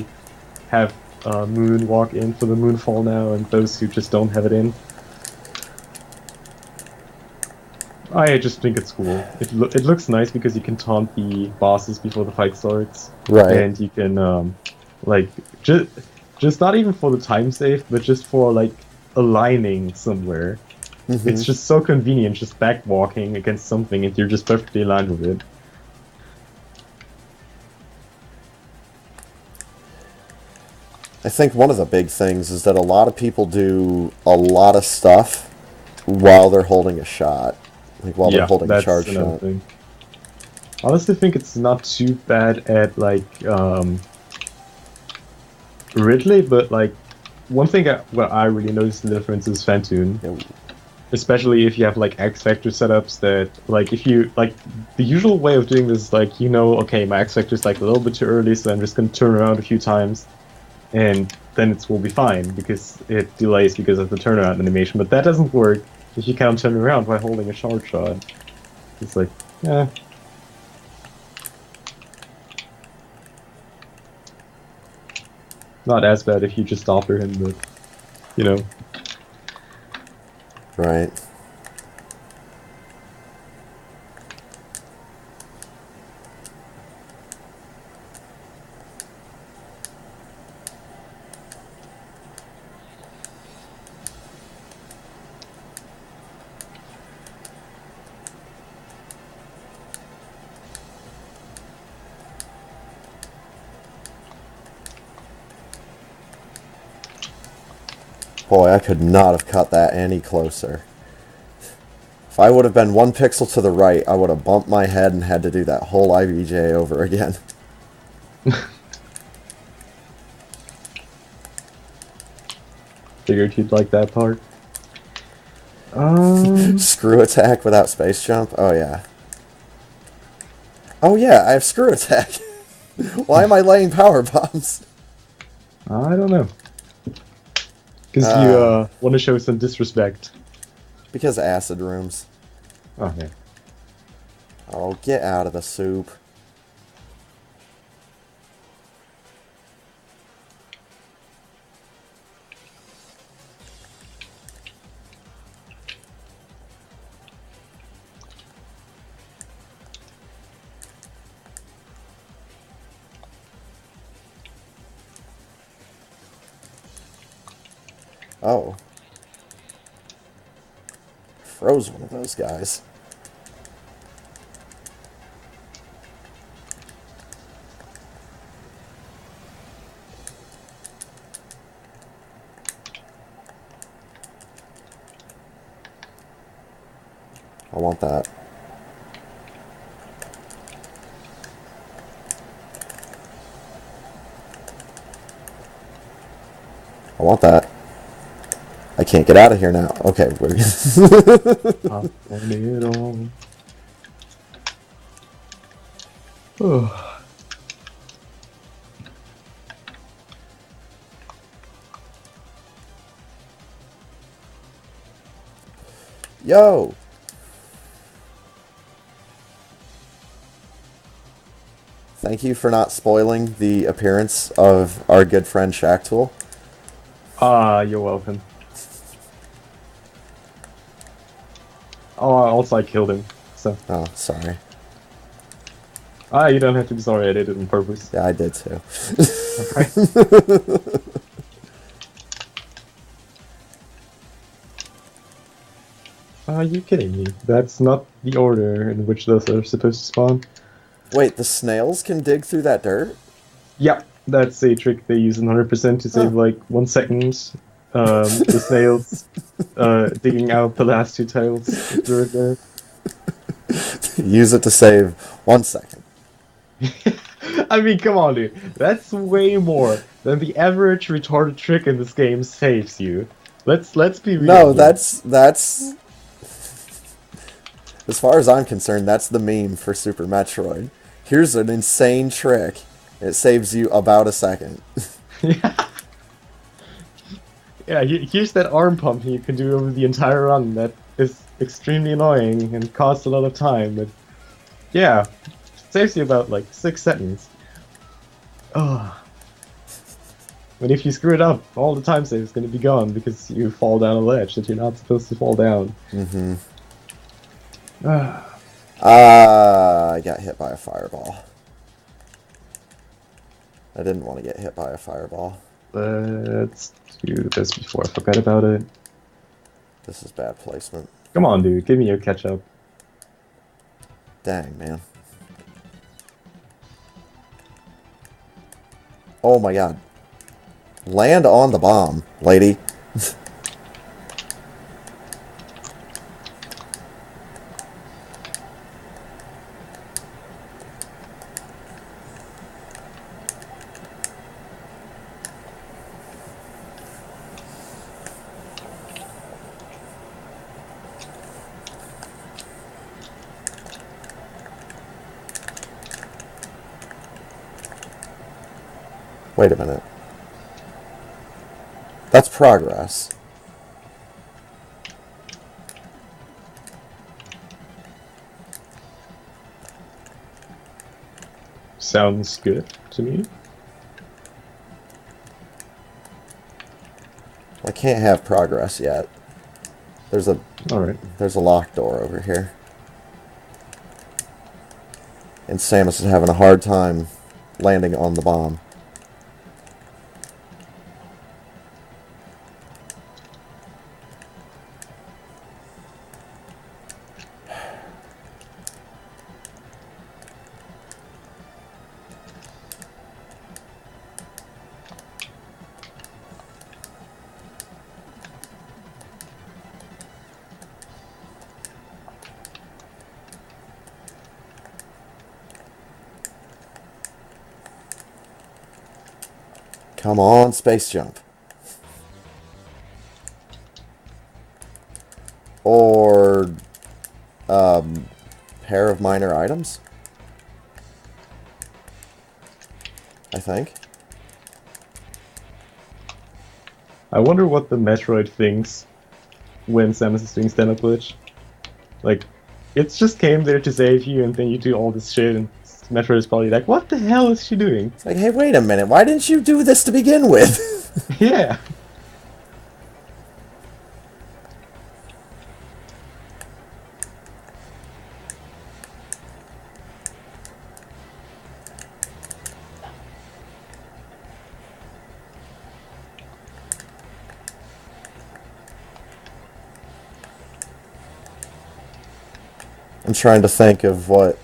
have Moonwalk in for the Moonfall now, and those who just don't have it in. I just think it's cool. It looks nice because you can taunt the bosses before the fight starts. Right. And you can, like, just not even for the time save, but just for, like, aligning somewhere. Mm-hmm. It's just so convenient, just back walking against something and you're just perfectly aligned with it. I think one of the big things is that a lot of people do a lot of stuff while they're holding a shot. Like, while they're holding a charge shot. Thing. I honestly think it's not too bad at, like, Ridley, but, like, one thing where I really noticed the difference is Phantoon. Yeah. Especially if you have, like, X Factor setups that, like, if you, like, the usual way of doing this is, like, you know, okay, my X Factor is, like, a little bit too early, so I'm just gonna turn around a few times. And then it will be fine, because it delays because of the turnaround animation. But that doesn't work if you can't turn around by holding a short shot. It's like, yeah. Not as bad if you just doppler him, but, you know. Right. Boy, I could not have cut that any closer. If I would have been 1 pixel to the right, I would have bumped my head and had to do that whole IBJ over again. Figured you'd like that part. Screw attack without space jump? Oh, yeah. Oh, yeah, I have screw attack. Why am I laying power bombs? I don't know. Because you want to show some disrespect. Because acid rooms. Oh, yeah. Oh, get out of the soup. Oh. Froze one of those guys. I want that. I want that. I can't get out of here now. Okay, we're On it all. Oh. Yo! Thank you for not spoiling the appearance of our good friend Shacktool. You're welcome. Oh, also I killed him, so. Oh, sorry. You don't have to be sorry, I did it on purpose. Yeah, I did too. Okay. Are you kidding me? That's not the order in which those are supposed to spawn. Wait, the snails can dig through that dirt? Yeah, that's a trick they use in 100% to save like 1 second. The snails digging out the last 2 tiles through there. Use it to save 1 second. I mean, come on, dude. That's way more than the average retarded trick in this game saves you. Let's be real. No, here. that's... As far as I'm concerned, that's the meme for Super Metroid. Here's an insane trick. It saves you about a second. Yeah. Yeah, here's that arm pump you can do over the entire run that is extremely annoying and costs a lot of time, but yeah, it saves you about like 6 seconds. Oh. But if you screw it up, all the time save is going to be gone because you fall down a ledge that you're not supposed to fall down. Mm-hmm. Ah. I got hit by a fireball. I didn't want to get hit by a fireball. Let's do this before I forget about it. This is bad placement. Come on, dude, give me your catch-up. Dang, man. Oh my god. Land on the bomb, lady. Wait a minute. That's progress. Sounds good to me. I can't have progress yet. There's a locked door over here. And Samus is having a hard time landing on the bomb. Come on, space jump. Or pair of minor items, I think. I wonder what the Metroid thinks when Samus is doing stand-up glitch. Like, it's just came there to save you, and then you do all this shit, and Metroid is probably like, what the hell is she doing? It's like, hey, wait a minute, why didn't you do this to begin with? Yeah. I'm trying to think of what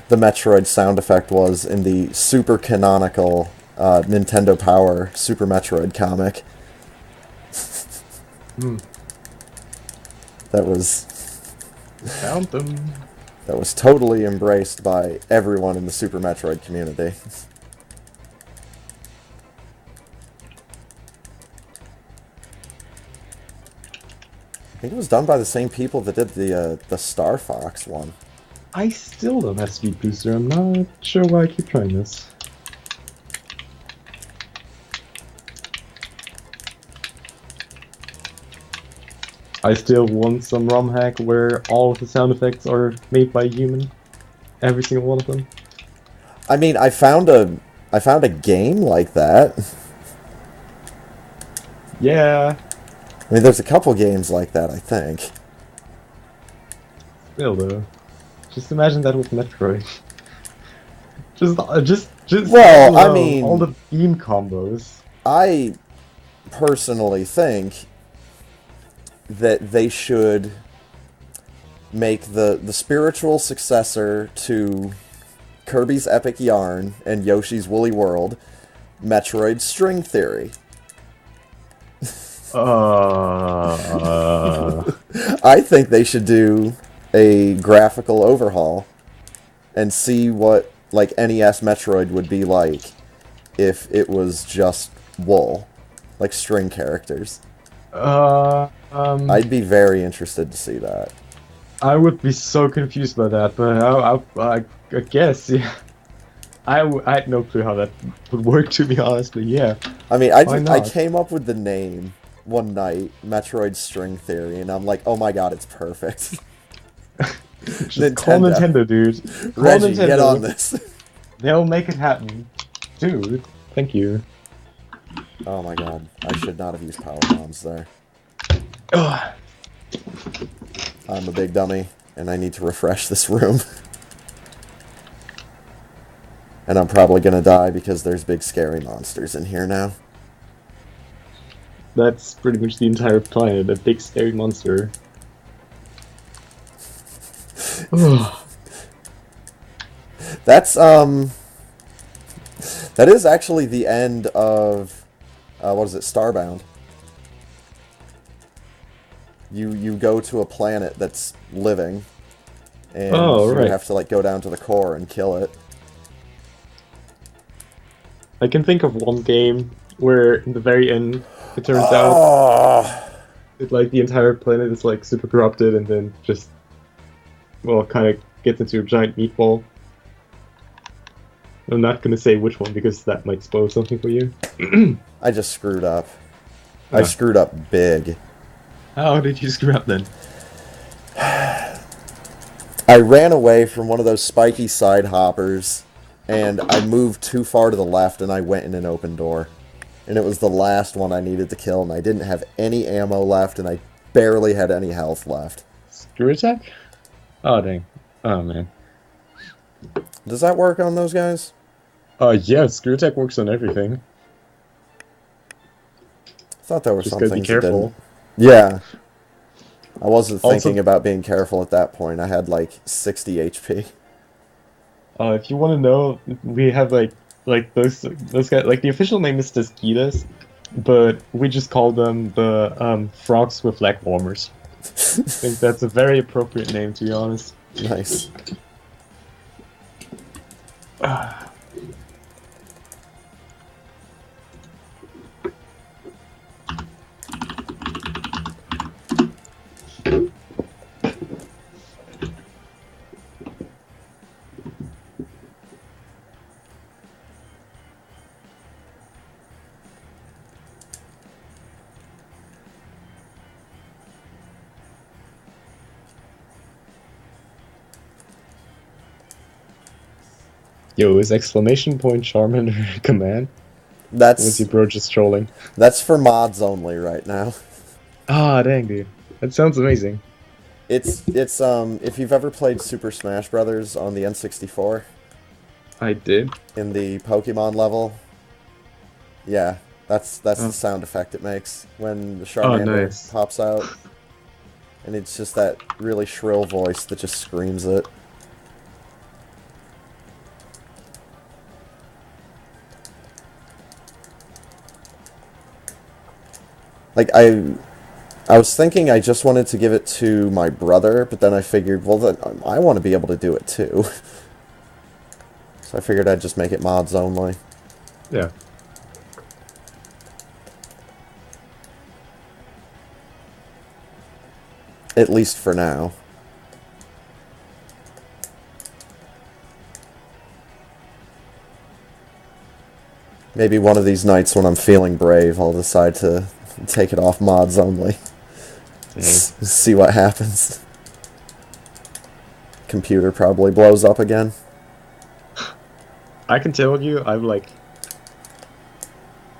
the Metroid sound effect was in the super canonical Nintendo Power Super Metroid comic. That Found them. was totally embraced by everyone in the Super Metroid community. I think it was done by the same people that did the Star Fox one. I still don't have Speed Booster. I'm not sure why I keep trying this. I still want some ROM hack where all of the sound effects are made by a human. Every single one of them. I mean, I found a game like that. Yeah. I mean, there's a couple games like that, I think. Still though. Just imagine that with Metroid. just Well, I know, mean, all the beam combos. I personally think that they should make the spiritual successor to Kirby's Epic Yarn and Yoshi's Woolly World Metroid String Theory. I think they should do a graphical overhaul and see what like NES Metroid would be like if it was just wool, like string characters. I'd be very interested to see that. I would be so confused by that, but I guess, yeah. I had no clue how that would work, to be honest, but yeah. I mean, Why I not? came up with the name one night, Metroid String Theory, and I'm like, oh my god, it's perfect. Just call Nintendo, dude. Call Reggie, Nintendo. get on this. They'll make it happen. Dude, thank you. Oh my god, I should not have used power bombs there. Ugh. I'm a big dummy, and I need to refresh this room. And I'm probably gonna die because there's big scary monsters in here now. That's pretty much the entire planet, a big scary monster. That's, that is actually the end of, what is it, Starbound. You go to a planet that's living, and you right. have to, like, go down to the core and kill it. I can think of one game where in the very end it turns out that like the entire planet is like super corrupted and then just kind of gets into a giant meatball. I'm not gonna say which one because that might spoil something for you. I just screwed up. I screwed up big. How did you screw up then? I ran away from one of those spiky side hoppers, and I moved too far to the left, and I went in an open door. And it was the last one I needed to kill, and I didn't have any ammo left, and I barely had any health left. Screw attack? Oh dang. Oh man. Does that work on those guys? Yeah, screw attack works on everything. I thought there was Just something gotta be careful. Yeah. I wasn't Also- thinking about being careful at that point. I had like 60 HP. If you want to know, we have like those guys. Like the official name is Desquitas, but we just call them the frogs with leg warmers. I think that's a very appropriate name, to be honest. Nice. Yo, is exclamation point Charmander a command? What's your bro just trolling? That's for mods only right now. Ah, dang, dude. That sounds amazing. It's if you've ever played Super Smash Brothers on the N64 I did. in the Pokemon level, yeah, that's the Oh, sound effect it makes when the oh Charmander nice. pops out, and it's just that really shrill voice that just screams it. Like I was thinking I just wanted to give it to my brother, but then I figured, well, then I want to be able to do it too. So I figured I'd just make it mods only. Yeah. At least for now. Maybe one of these nights when I'm feeling brave, I'll decide to take it off mods only. See what happens. Computer probably blows up again. I can tell you, I have like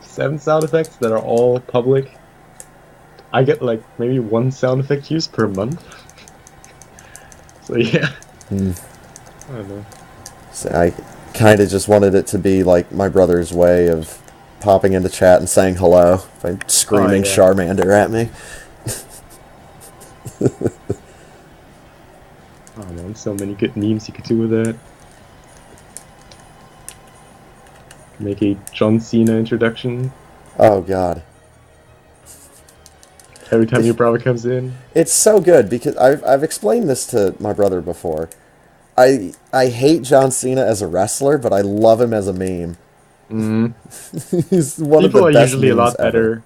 7 sound effects that are all public. I get like maybe 1 sound effect use per month. So yeah. I don't know. So I kind of just wanted it to be like my brother's way of popping into chat and saying hello by screaming yeah. Charmander at me. Oh man, so many good memes you could do with that. Make a John Cena introduction Oh god. every time your brother comes in. It's so good because I've explained this to my brother before. I hate John Cena as a wrestler, but I love him as a meme. He's one of the People are best usually a memes lot ever. better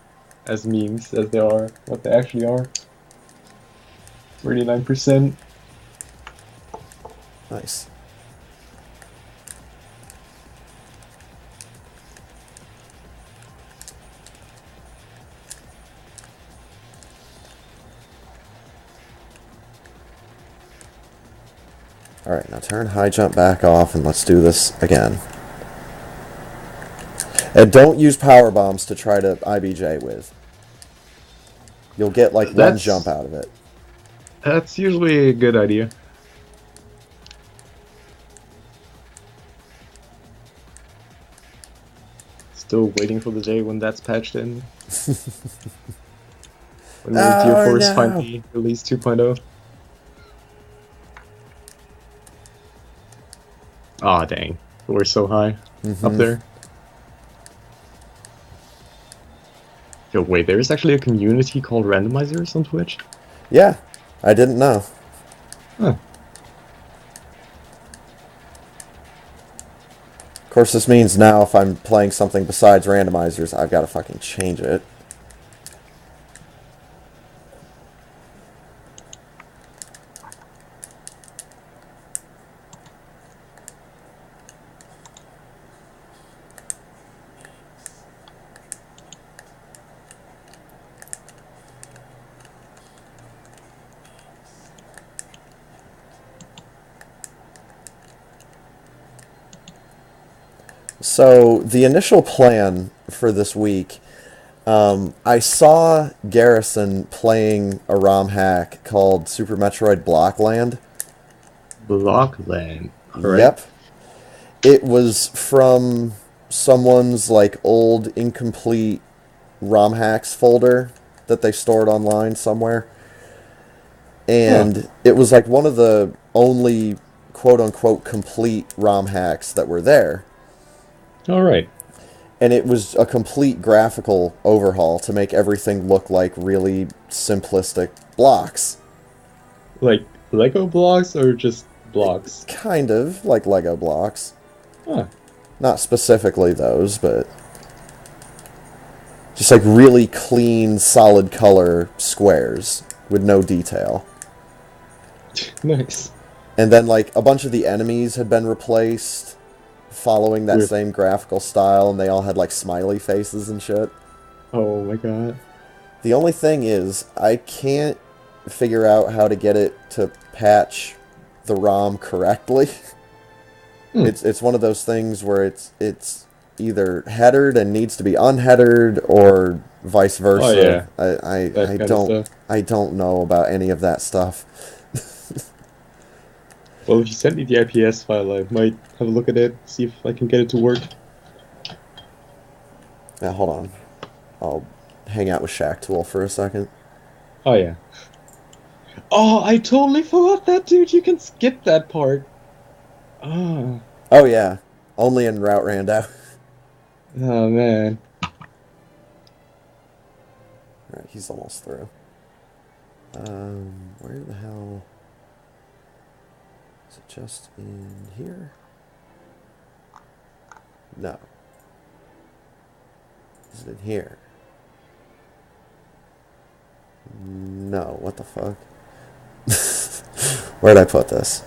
as memes as they are what they actually are. 39%. Nice. Alright, now turn high jump back off and let's do this again. And don't use power bombs to try to IBJ with. You'll get like one jump out of it. That's usually a good idea. Still waiting for the day when that's patched in. When Tier 4s finally release 2.0. Aw, dang. We're so high. Up there. Yo, wait, there is actually a community called Randomizers on Twitch? Yeah, I didn't know. Huh. Of course, this means now if I'm playing something besides randomizers, I've got to fucking change it. So, the initial plan for this week, I saw Garrison playing a ROM hack called Super Metroid Blockland. Blockland. Right. Yep. It was from someone's like old incomplete ROM hacks folder that they stored online somewhere. And it was like one of the only quote-unquote complete ROM hacks that were there. Alright. And it was a complete graphical overhaul to make everything look like really simplistic blocks. Like Lego blocks or just blocks? Kind of like Lego blocks. Huh. Not specifically those, but just like really clean, solid color squares with no detail. Nice. And then like a bunch of the enemies had been replaced following that same graphical style, and they all had like smiley faces and shit. Oh my god. The only thing is, I can't figure out how to get it to patch the ROM correctly. It's one of those things where it's either headered and needs to be unheadered or vice Oh versa. yeah, that kind of stuff. I don't know about any of that stuff. Well, if you send me the IPS file, I might have a look at it, see if I can get it to work. Now hold on. I'll hang out with Shack Tool for a second. Oh yeah. Oh, I totally forgot that, dude. You can skip that part. Oh, Oh yeah, only in Route Rando. oh man. Alright, he's almost through. Where the hell... Is it just in here? No. Is it in here? No, what the fuck? Where'd I put this?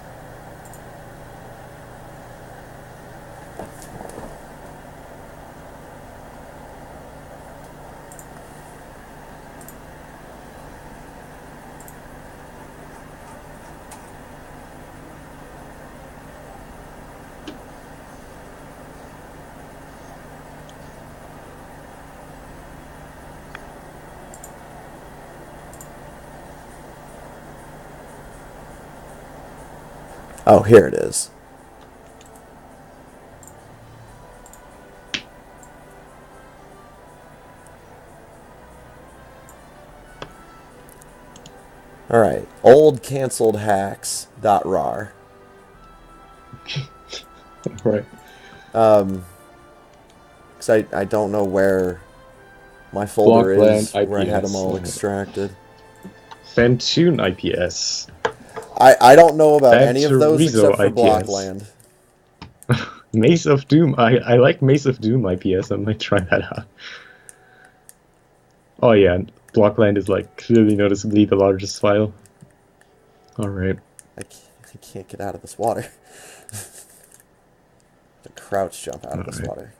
Oh, here it is. Alright, old canceled hacks.rar. Right. Because I don't know where my folder is, Blockland where I had them IPS. all extracted. Fantune IPS. I don't know about Bad any of those Chorizo except for IPS. Blockland. Mace of Doom. I like Mace of Doom IPS. I might try that out. Oh yeah, Blockland is like clearly noticeably the largest file. Alright. I can't get out of this water. The crouch jump out of this Alright. water.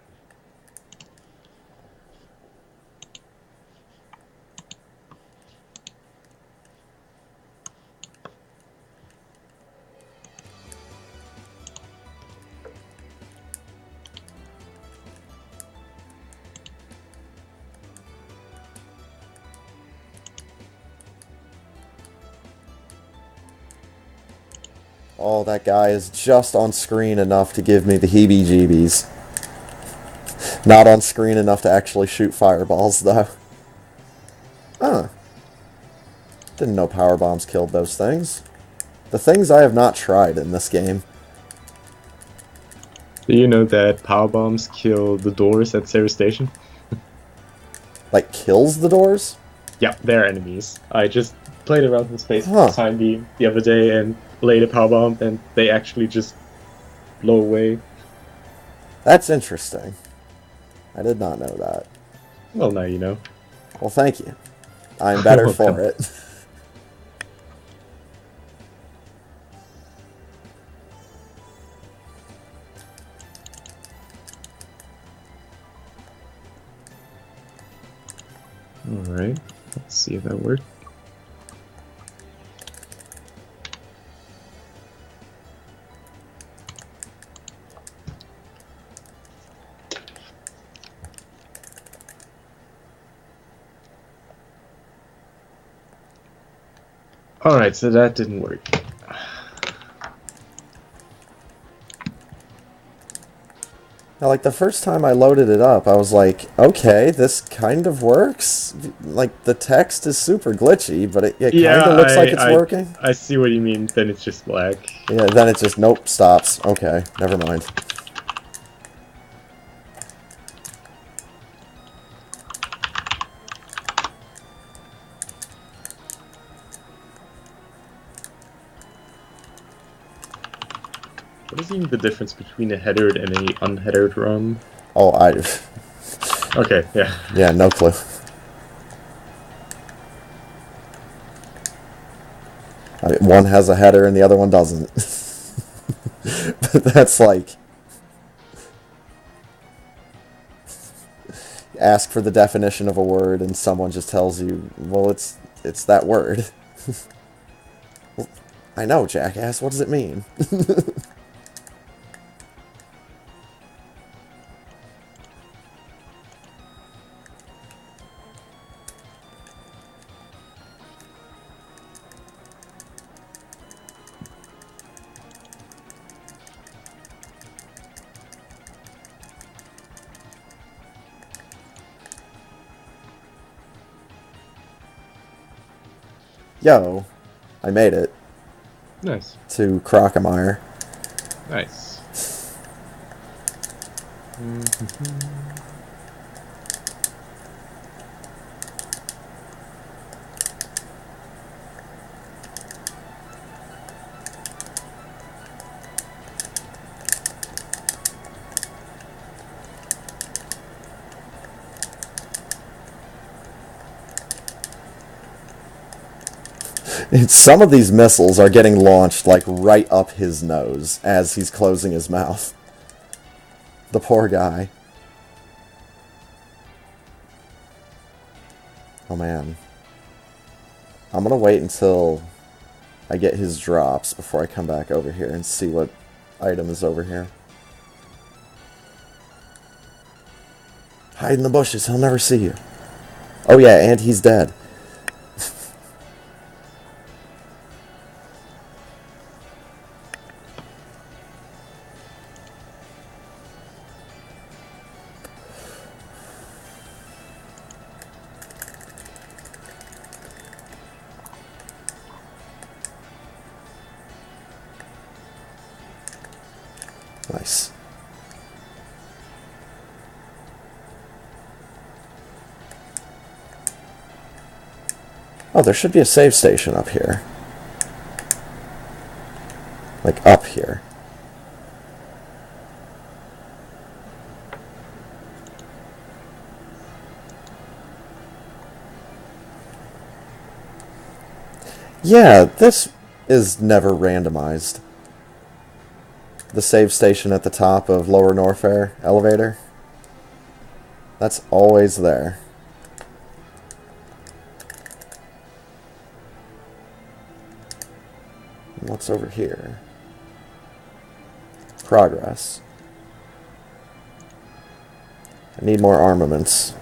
Oh, that guy is just on screen enough to give me the heebie-jeebies. Not on screen enough to actually shoot fireballs, though. Huh. Didn't know power bombs killed those things. The things I have not tried in this game. Do you know that power bombs kill the doors at Sarah Station? Like, kills the doors? Yeah, they're enemies. I just played around in space Huh. time beam the other day and laid a power bomb, and they actually just blow away. That's interesting. I did not know that. Well, now you know. Well, thank you. I'm better You're for welcome. it. Alright, let's see if that worked. Alright, so that didn't work. Now, like, the first time I loaded it up, I was like, okay, this kind of works. Like, the text is super glitchy, but it kind of looks like it's working. I see what you mean, then it's just black. Yeah, then it just, nope, stops. Okay, never mind. What is even the difference between a headered and a unheadered ROM? Oh, Okay, yeah. yeah, no clue. I mean, one has a header and the other one doesn't. But that's like... Ask for the definition of a word and someone just tells you, well, it's that word. Well, I know, jackass. What does it mean? Yo, I made it Nice. to Crocomire. Nice. Some of these missiles are getting launched like right up his nose as he's closing his mouth. The poor guy. Oh man. I'm gonna wait until I get his drops before I come back over here and see what item is over here. Hide in the bushes, he'll never see you. Oh yeah, and he's dead. Nice. Oh, there should be a save station up here. Like up here. Yeah, this is never randomized. The save station at the top of Lower Norfair elevator. That's always there. And what's over here? Progress. I need more armaments.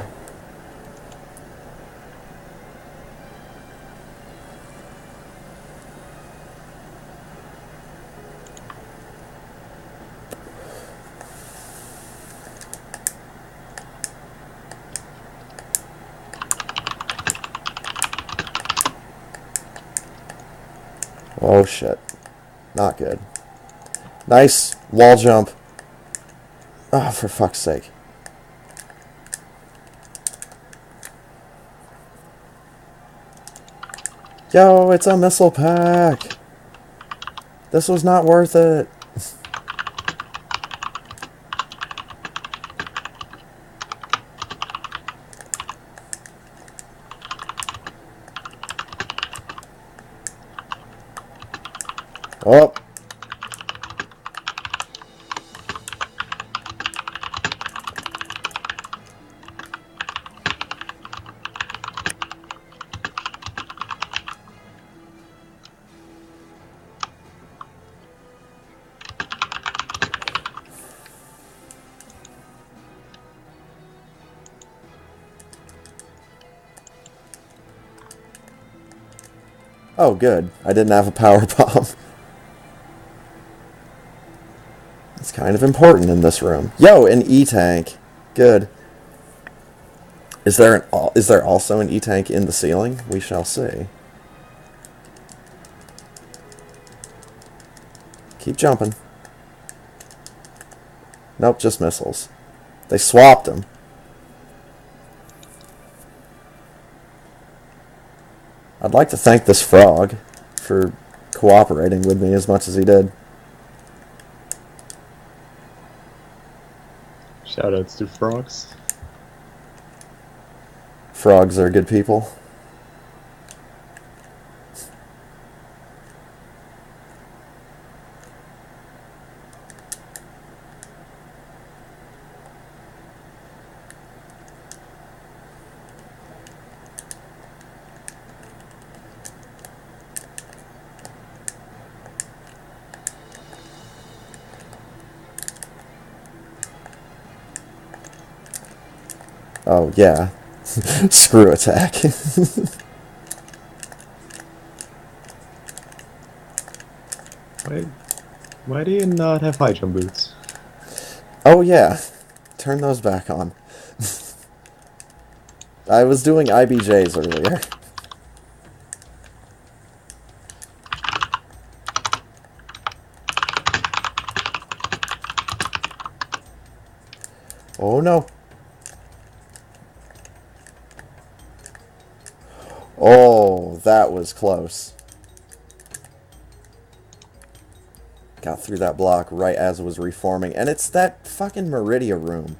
Oh shit. Not good. Nice wall jump. Oh, for fuck's sake. Yo, it's a missile pack. This was not worth it. Oh. Oh, good. I didn't have a power bomb. It's kind of important in this room. Yo, an E-tank. Good. Is there also an E-tank in the ceiling? We shall see. Keep jumping. Nope, just missiles. They swapped them. I'd like to thank this frog for cooperating with me as much as he did. Shoutouts to frogs. Frogs are good people. Oh, yeah. Screw attack. Why do you not have high jump boots? Oh, yeah. Turn those back on. I was doing IBJs earlier. Oh no. Oh, that was close. Got through that block right as it was reforming. And it's that fucking Meridia room.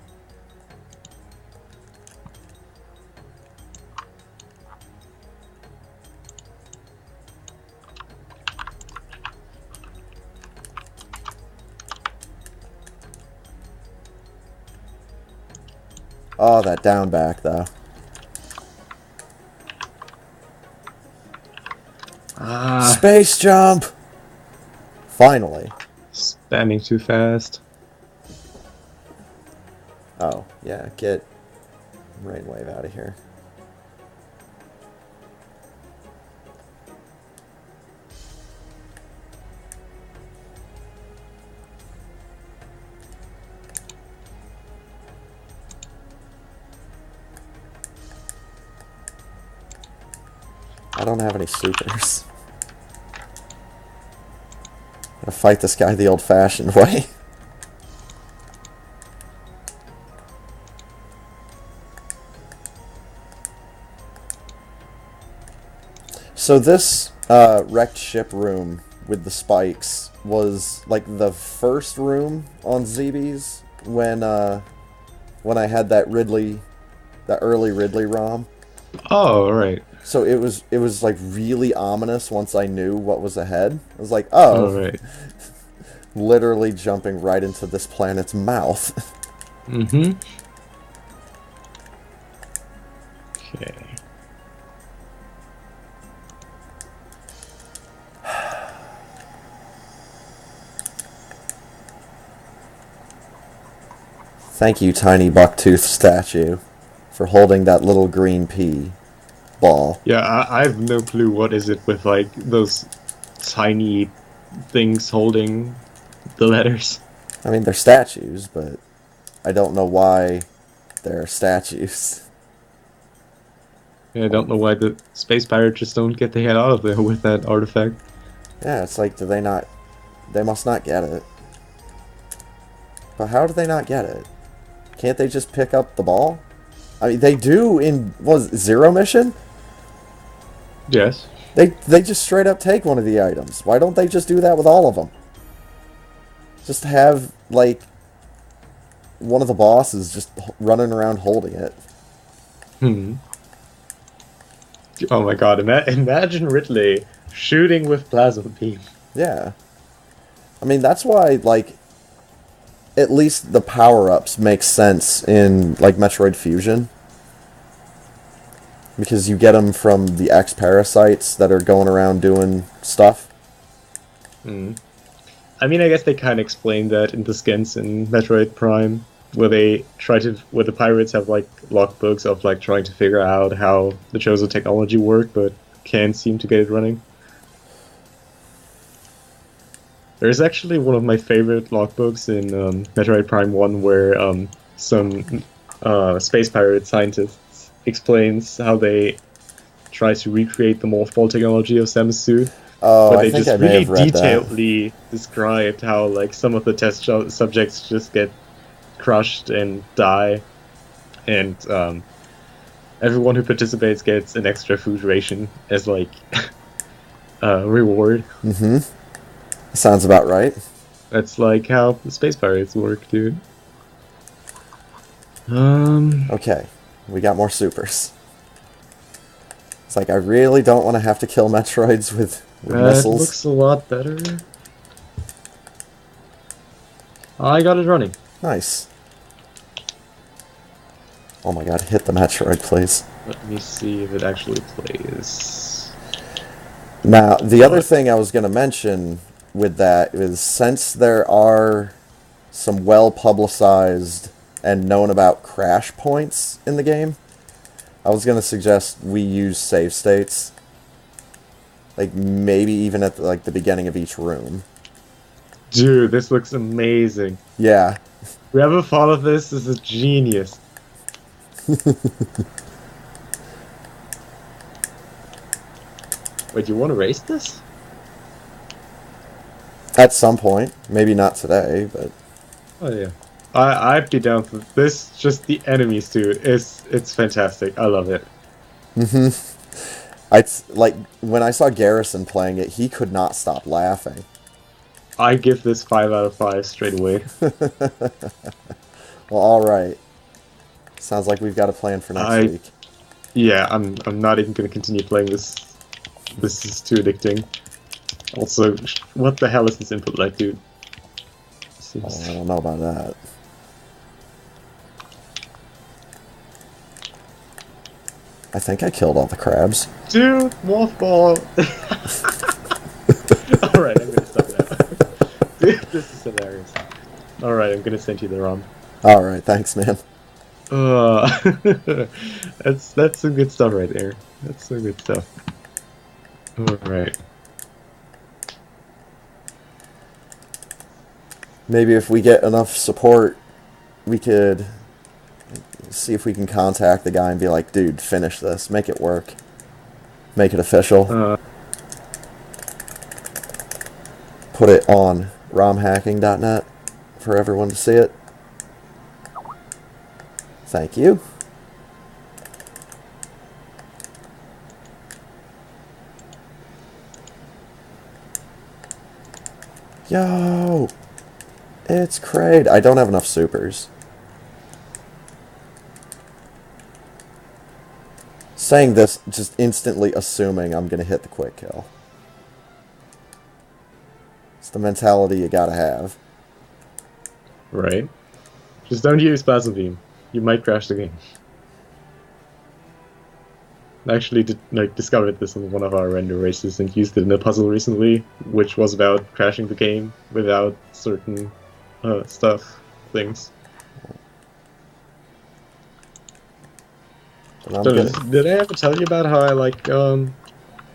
Oh, that down back, though. Ah, Space jump! Finally. spamming too fast. Oh, yeah, get Rainwave out of here. I don't have any supers. Gotta fight this guy the old-fashioned way. So this wrecked ship room with the spikes was like the first room on ZB's when I had that early Ridley ROM. Oh, right. So it was like really ominous once I knew what was ahead. I was like, Oh, oh, right. literally jumping right into this planet's mouth. Mm-hmm. Okay. Thank you, tiny bucktooth statue, for holding that little green pea ball. Yeah, I have no clue what is it with, like, those tiny things holding the letters. I mean, they're statues, but I don't know why they're statues. Yeah, I don't know why the space pirates just don't get the hell out of there with that artifact. Yeah, it's like, they must not get it. But how do they not get it? Can't they just pick up the ball? I mean, they do in, Zero Mission? Yes. They just straight up take one of the items. Why don't they just do that with all of them? Just have, like, one of the bosses just running around holding it. Hmm. Oh my god, imagine Ridley shooting with plasma beam. Yeah. I mean, that's why, like, at least the power-ups make sense in, like, Metroid Fusion. Because you get them from the X-Parasites that are going around doing stuff. Hmm. I mean, I guess they kind of explained that in the skins in Metroid Prime, where the pirates have, like, logbooks of, like, trying to figure out how the Chozo technology worked, but can't seem to get it running. There's actually one of my favorite logbooks in Metroid Prime 1 where some space pirate scientists explains how they try to recreate the morph ball technology of Samus' suit. Oh, But I they think just I may really have read that. detailedly described how, like, some of the test subjects just get crushed and die, and everyone who participates gets an extra food ration as, like, reward. Mm-hmm. Sounds about right. That's like how the space pirates work, dude. Okay, we got more supers. It's like, I really don't want to have to kill Metroids with That missiles. looks a lot better. I got it running. Nice. Oh my god, hit the Metroid, please. Let me see if it actually plays. Now, the other thing I was going to mention with that is, since there are some well-publicized and known about crash points in the game, I was going to suggest we use save states. Like, maybe even at the beginning of each room. Dude, this looks amazing. Yeah. Whoever thought of this is a genius. Wait, you want to race this? At some point. Maybe not today, but... Oh yeah. I'd be down for this. Just the enemies too. It's fantastic. I love it. Like when I saw Garrison playing it, he could not stop laughing. I give this 5 out of 5 straight away. Well, all right. Sounds like we've got a plan for next week. Yeah, I'm not even gonna continue playing this. This is too addicting. Also, what the hell is this input like, dude? Oh, I don't know about that. I think I killed all the crabs. Dude, mothball! Alright, I'm gonna stop now. Dude, this is hilarious. Alright, I'm gonna send you the ROM. Alright, thanks, man. That's some good stuff right there. That's some good stuff. Alright. Maybe if we get enough support, we could see if we can contact the guy and be like, dude, finish this. Make it work. Make it official. Put it on romhacking.net for everyone to see it. Thank you. Yo! It's Kraid. I don't have enough supers. Saying this, just instantly assuming I'm going to hit the quick kill. It's the mentality you gotta have. Right. Just don't use Plasma Beam. You might crash the game. I actually discovered this in one of our render races and used it in a puzzle recently, which was about crashing the game without certain things. Did I ever tell you about how I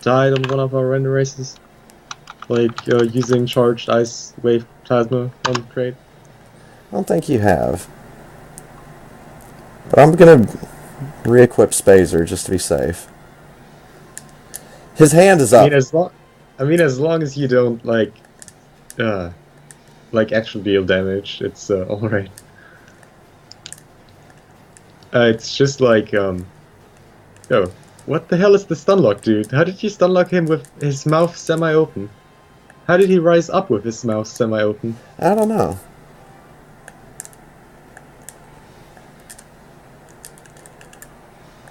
died on one of our render races? Using charged ice wave plasma on Kraid? I don't think you have. But I'm gonna re-equip Spazer just to be safe. His hand is up. I mean, as long as you don't actual deal damage, it's all right. It's just oh, what the hell is the stunlock, dude? How did you stunlock him with his mouth semi-open? How did he rise up with his mouth semi-open? I don't know.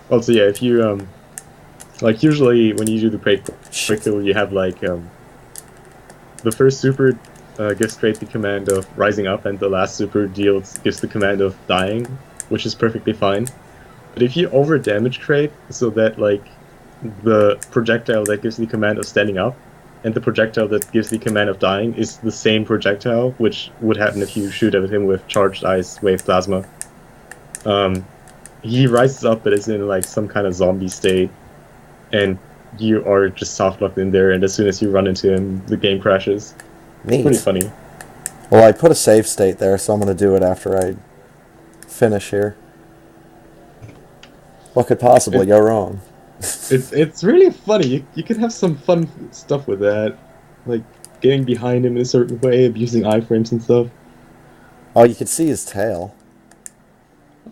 Also, yeah, if you usually when you do the Kraid quick you have the first super gives Kraid the command of rising up, and the last super gives the command of dying, which is perfectly fine. But if you over damage Kraid so that the projectile that gives the command of standing up and the projectile that gives the command of dying is the same projectile, which would happen if you shoot at him with charged ice wave plasma, he rises up but is in some kind of zombie state, and you are just soft locked in there, and as soon as you run into him, the game crashes. Neat. Pretty funny. Well, I put a save state there, so I'm going to do it after I finish here. What could possibly go wrong? It's really funny. You could have some fun stuff with that, like getting behind him in a certain way, abusing iframes and stuff. Oh, you could see his tail.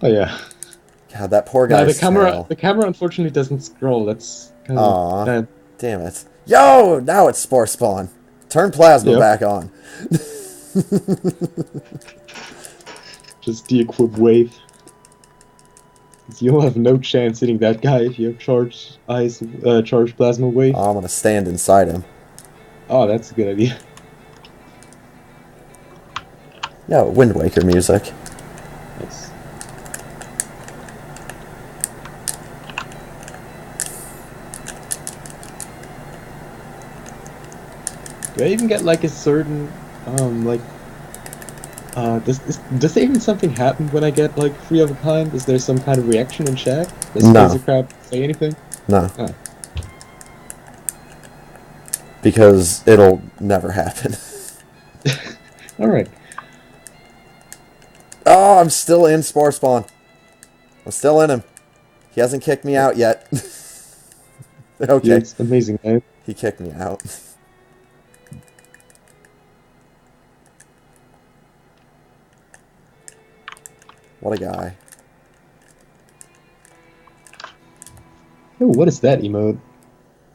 Oh yeah. God, that poor guy's tail. The camera unfortunately doesn't scroll. That's kind of bad. Damn it. Yo, now it's Spore Spawn. Turn plasma back on. Just de-equip wave. You'll have no chance hitting that guy if you have charged charged plasma wave. Oh, I'm gonna stand inside him. Oh, that's a good idea. Yo, Wind Waker music. Nice. Do I even get a certain does even something happen when I get free of a kind? Is there some kind of reaction in chat? Does Crazy Crab say anything? No. Oh. Because it'll never happen. Alright. Oh, I'm still in Spore Spawn. I'm still in him. He hasn't kicked me out yet. Okay. Yeah, it's amazing, man. He kicked me out. What a guy. Oh, what is that emote?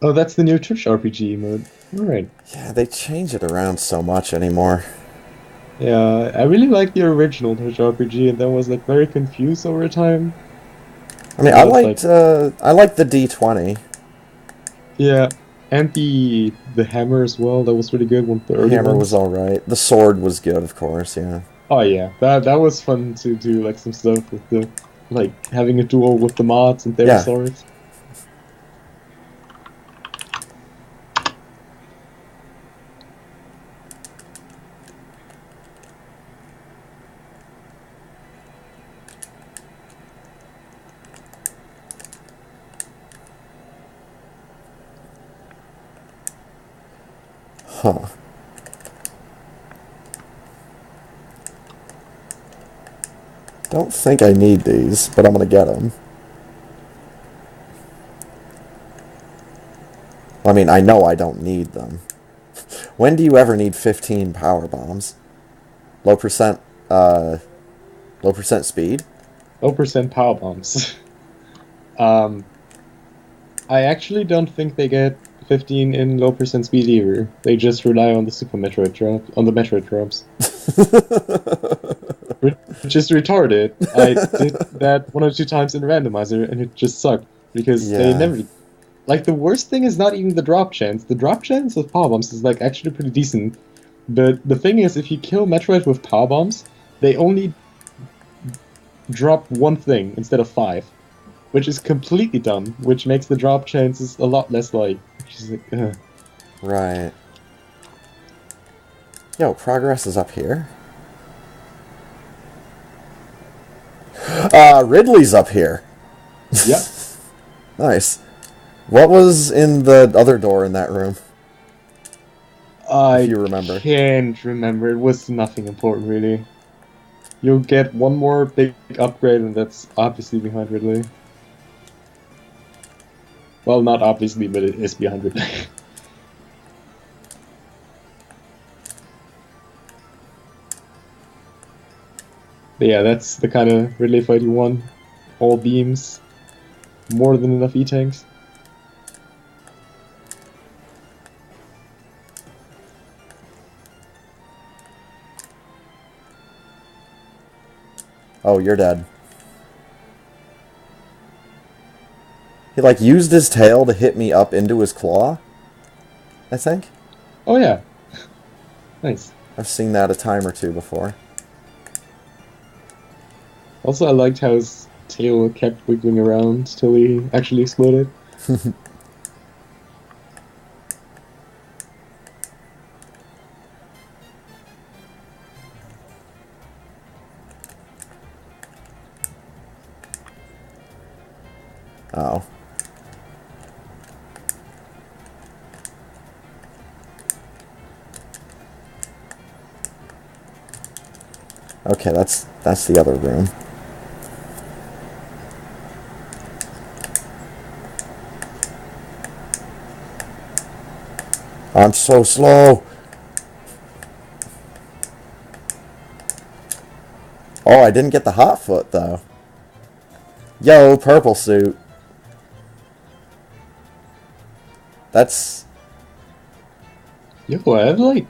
Oh, that's the new Twitch RPG emote. Alright. Yeah, they change it around so much anymore. Yeah, I really like the original Twitch RPG, and then was like very confused over time. I mean, But it's like, I liked the D20. yeah, and the hammer as well. That was really good. One of the early Hammer was ones. alright. The sword was good, of course, yeah. Oh yeah, that was fun to do like some stuff with the like having a duel with the mods and their Yeah. swords. Huh. Don't think I need these, but I'm gonna get them. I mean, I know I don't need them. When do you ever need 15 power bombs? Low percent, low percent speed? Low percent power bombs. um, I actually don't think they get 15 in low percent speed either. They just rely on the Super Metroid drop on the Metroid drops. Which is retarded. I did that one or two times in randomizer and it just sucked because they Yeah. never like the worst thing is not even the drop chance. The drop chance of power bombs is like actually pretty decent. But the thing is if you kill Metroid with power bombs, they only drop one thing instead of five. Which is completely dumb, which makes the drop chances a lot less light. Which is like, ugh. Right. Yo, progress is up here. Ridley's up here. Yep. Nice. What was in the other door in that room? I If you remember. can't remember. It was nothing important, really. You'll get one more big upgrade, and that's obviously behind Ridley. Well, not obviously, but it is behind Ridley. But yeah, that's the kind of Ridley fight you want. All beams, more than enough E-tanks. Oh, you're dead. He, like, used his tail to hit me up into his claw, I think. Oh yeah, nice. I've seen that a time or two before. Also, I liked how his tail kept wiggling around till he actually exploded. Oh. Okay, that's the other room. I'm so slow. Oh, I didn't get the hot foot though. Yo, purple suit. That's Yo, I have like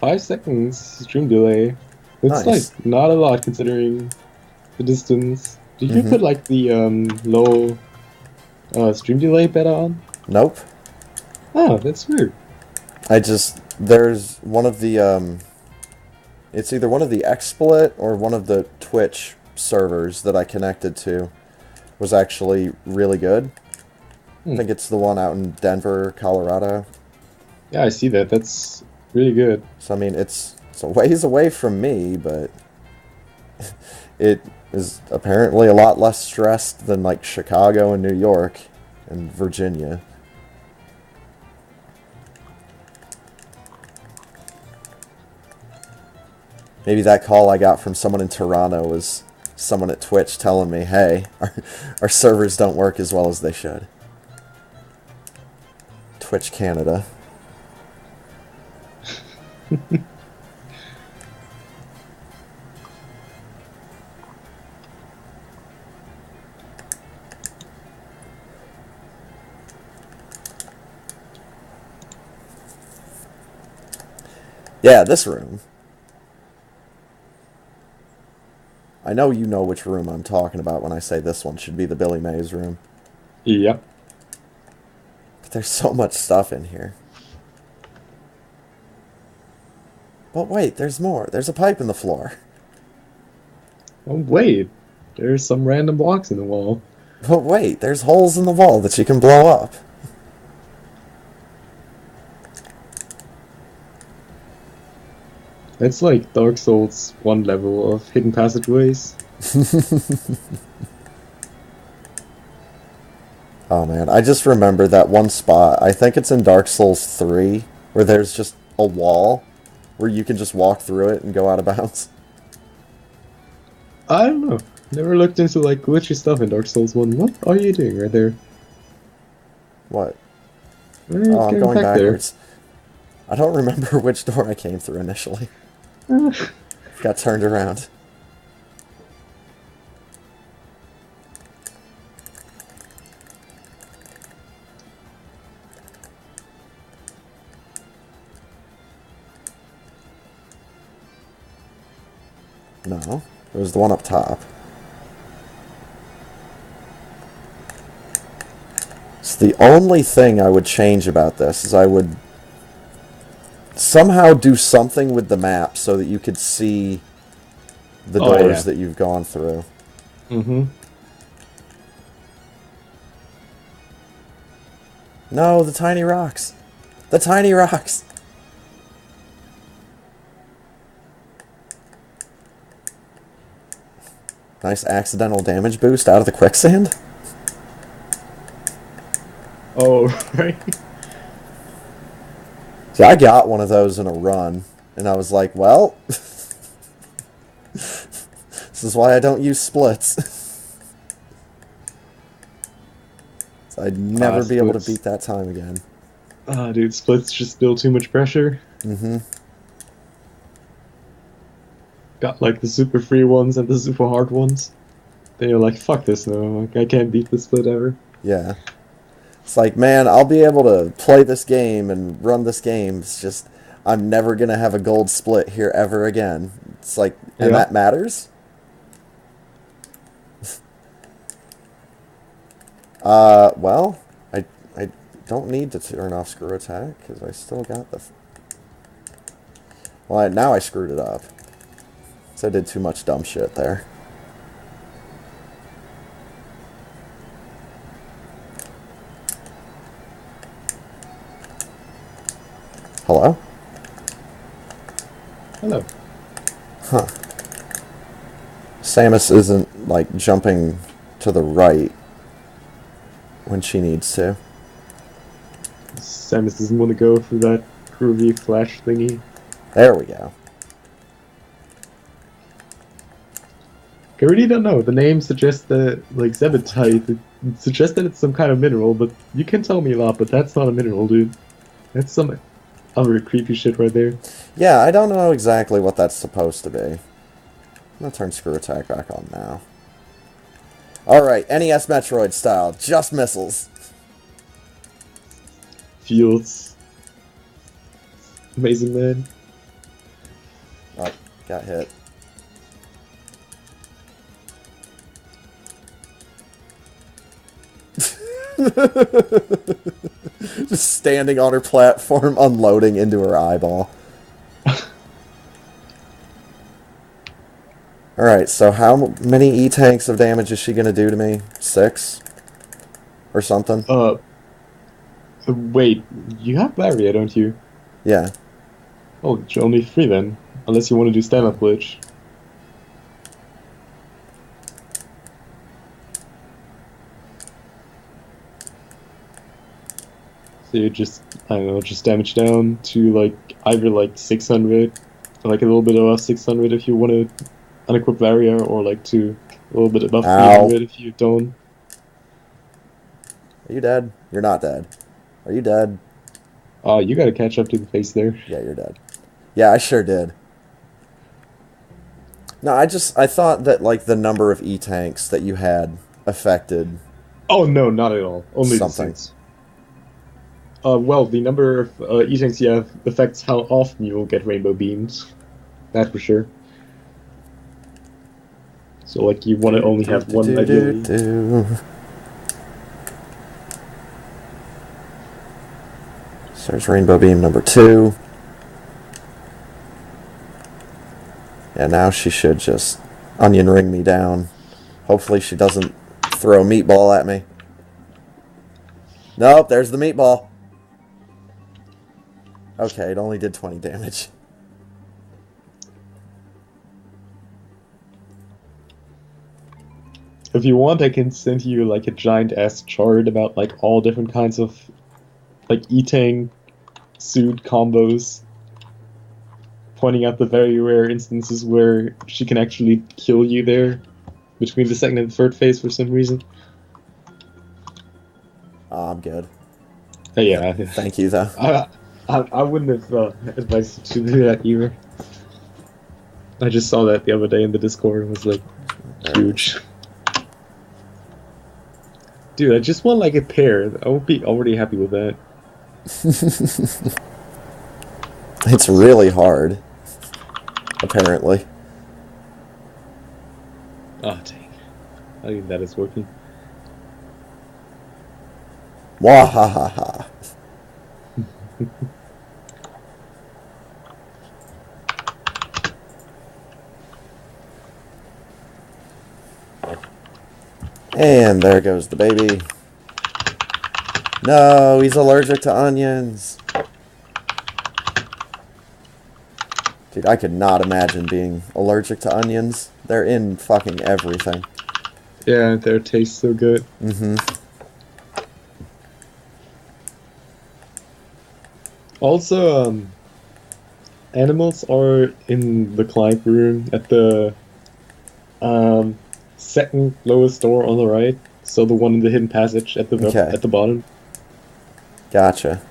5 seconds stream delay. It's nice. like not a lot considering the distance. Did you Mhm. put like the low stream delay beta on? Nope. Oh, that's weird. There's one of the it's either one of the XSplit or one of the Twitch servers that I connected to was actually really good. I think it's the one out in Denver, Colorado. Yeah, I see that. That's really good. So I mean, it's a ways away from me, but it is apparently a lot less stressed than like Chicago and New York and Virginia. Maybe that call I got from someone in Toronto was someone at Twitch telling me, hey, our servers don't work as well as they should. Twitch Canada. Yeah, this room. I know you know which room I'm talking about when I say this one should be the Billy Mays room. Yep. But there's so much stuff in here. But wait, there's more. There's a pipe in the floor. Oh wait, there's some random blocks in the wall. But wait, there's holes in the wall that you can blow up. It's like Dark Souls 1 level of hidden passageways. Oh man, I just remember that one spot. I think it's in Dark Souls 3, where there's just a wall where you can just walk through it and go out of bounds. I don't know. Never looked into like glitchy stuff in Dark Souls 1. What are you doing right there? What? Why are you Oh, I'm getting going back there? backwards. I don't remember which door I came through initially. Got turned around. No, it was the one up top. So the only thing I would change about this is I would somehow do something with the map so that you could see the doors that you've gone through. Mm-hmm. No, the tiny rocks. The tiny rocks. Nice accidental damage boost out of the quicksand. Oh, right. See, I got one of those in a run, and I was like, well, this is why I don't use splits. So I'd never be able to beat that time again. Ah, dude, splits just build too much pressure. Mm-hmm. Got like the super free ones and the super hard ones. Then you're like, fuck this no, like, I can't beat the split ever. Yeah. It's like, man, I'll be able to play this game and run this game. It's just, I'm never going to have a gold split here ever again. It's like, and that matters? Well, I don't need to turn off screw attack, because I still got the... Well, now I screwed it up. So I did too much dumb shit there. Hello? Hello. Huh. Samus isn't, like, jumping to the right when she needs to. Samus doesn't want to go for that groovy flash thingy. There we go. I really don't know. The name suggests that, like, Zebedite, it suggests that it's some kind of mineral, but you can tell me a lot, but that's not a mineral, dude. That's some other creepy shit right there. Yeah, I don't know exactly what that's supposed to be. I'm gonna turn screw attack back on now. Alright, NES Metroid style, just missiles. Fields. Amazing, man. Oh, got hit. Just standing on her platform, unloading into her eyeball. Alright, so how many E-tanks of damage is she gonna do to me? 6? Or something? Wait, you have Barrier, don't you? Yeah. Oh, you're only 3 then. Unless you want to do stand-up glitch. So you just, I don't know, just damage down to like either like 600, or like a little bit above 600 if you want to unequip Barrier, or like to a little bit above 300 if you don't. Are you dead? You're not dead. Are you dead? Oh, you gotta catch up to the face there. Yeah, you're dead. Yeah, I sure did. No, I thought that, like, the number of E-tanks that you had affected... Oh, no, not at all. Only something. the 6. Well, the number of E-tanks you have affects how often you will get rainbow beams. That for sure. So, like, you want to only have one ideally. So there's rainbow beam number 2. Yeah, now she should just onion ring me down. Hopefully she doesn't throw a meatball at me. Nope, there's the meatball. Okay, it only did 20 damage. If you want, I can send you, like, a giant-ass chart about, like, all different kinds of, like, E-tank suit combos. Pointing out the very rare instances where she can actually kill you there between the second and third phase for some reason. Oh, I'm good. Yeah. Thank you, though. I wouldn't have advised you to do that either. I just saw that the other day in the Discord and was like, huge. Dude, I just want like a pair. I would be already happy with that. It's really hard. Apparently. Oh, dang. I think that is working. Wahahaha. And there goes the baby. No, he's allergic to onions. Dude, I could not imagine being allergic to onions. They're in fucking everything. Yeah, their taste so good. Mm-hmm. Also, animals are in the client room at the second lowest door on the right. So the one in the hidden passage at the Okay. at the bottom. Gotcha.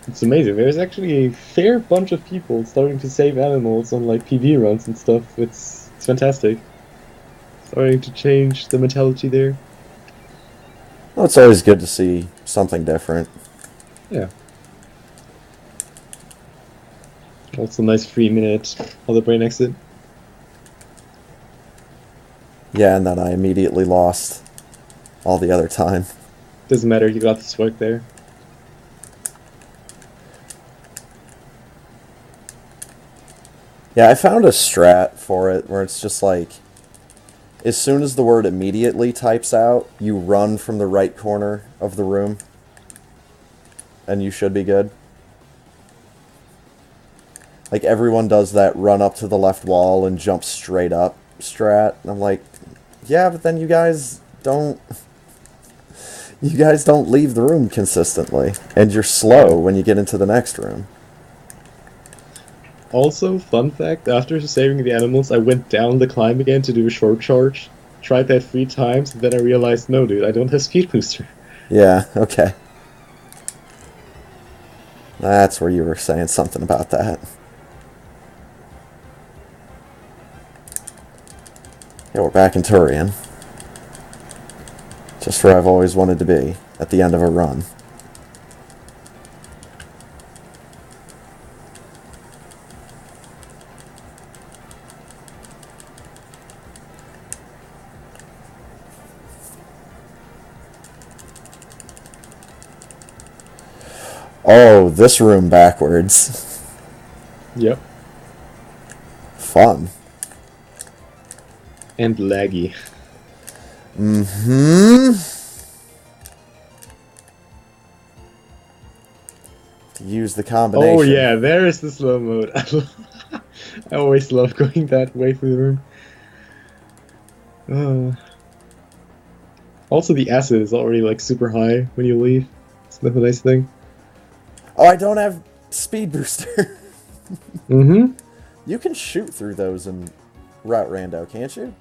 It's amazing. There's actually a fair bunch of people starting to save animals on like PV runs and stuff. It's fantastic. Starting to change the mentality there. Well, it's always good to see something different. Yeah. Also nice 3-minute other brain exit. Yeah, and then I immediately lost all the other time. Doesn't matter, you got this work there. Yeah, I found a strat for it where it's just like, as soon as the word immediately types out, you run from the right corner of the room. And you should be good. Like, everyone does that run up to the left wall and jump straight up strat. And I'm like, yeah, but then you guys don't... You guys don't leave the room consistently. And you're slow when you get into the next room. Also, fun fact, after saving the animals, I went down the climb again to do a short charge. Tried that 3 times, and then I realized, no dude, I don't have speed booster. Yeah, okay. That's where you were saying something about that. Yeah, we're back in Turian. Just where I've always wanted to be, at the end of a run. Oh, this room backwards. Yep. Fun. And laggy. Mm-hmm. To use the combination. Oh yeah, there is the slow mode. I always love going that way through the room. Also, the acid is already like super high when you leave. It's another nice thing. Oh, I don't have speed booster. Mm-hmm. You can shoot through those in Route Rando, can't you?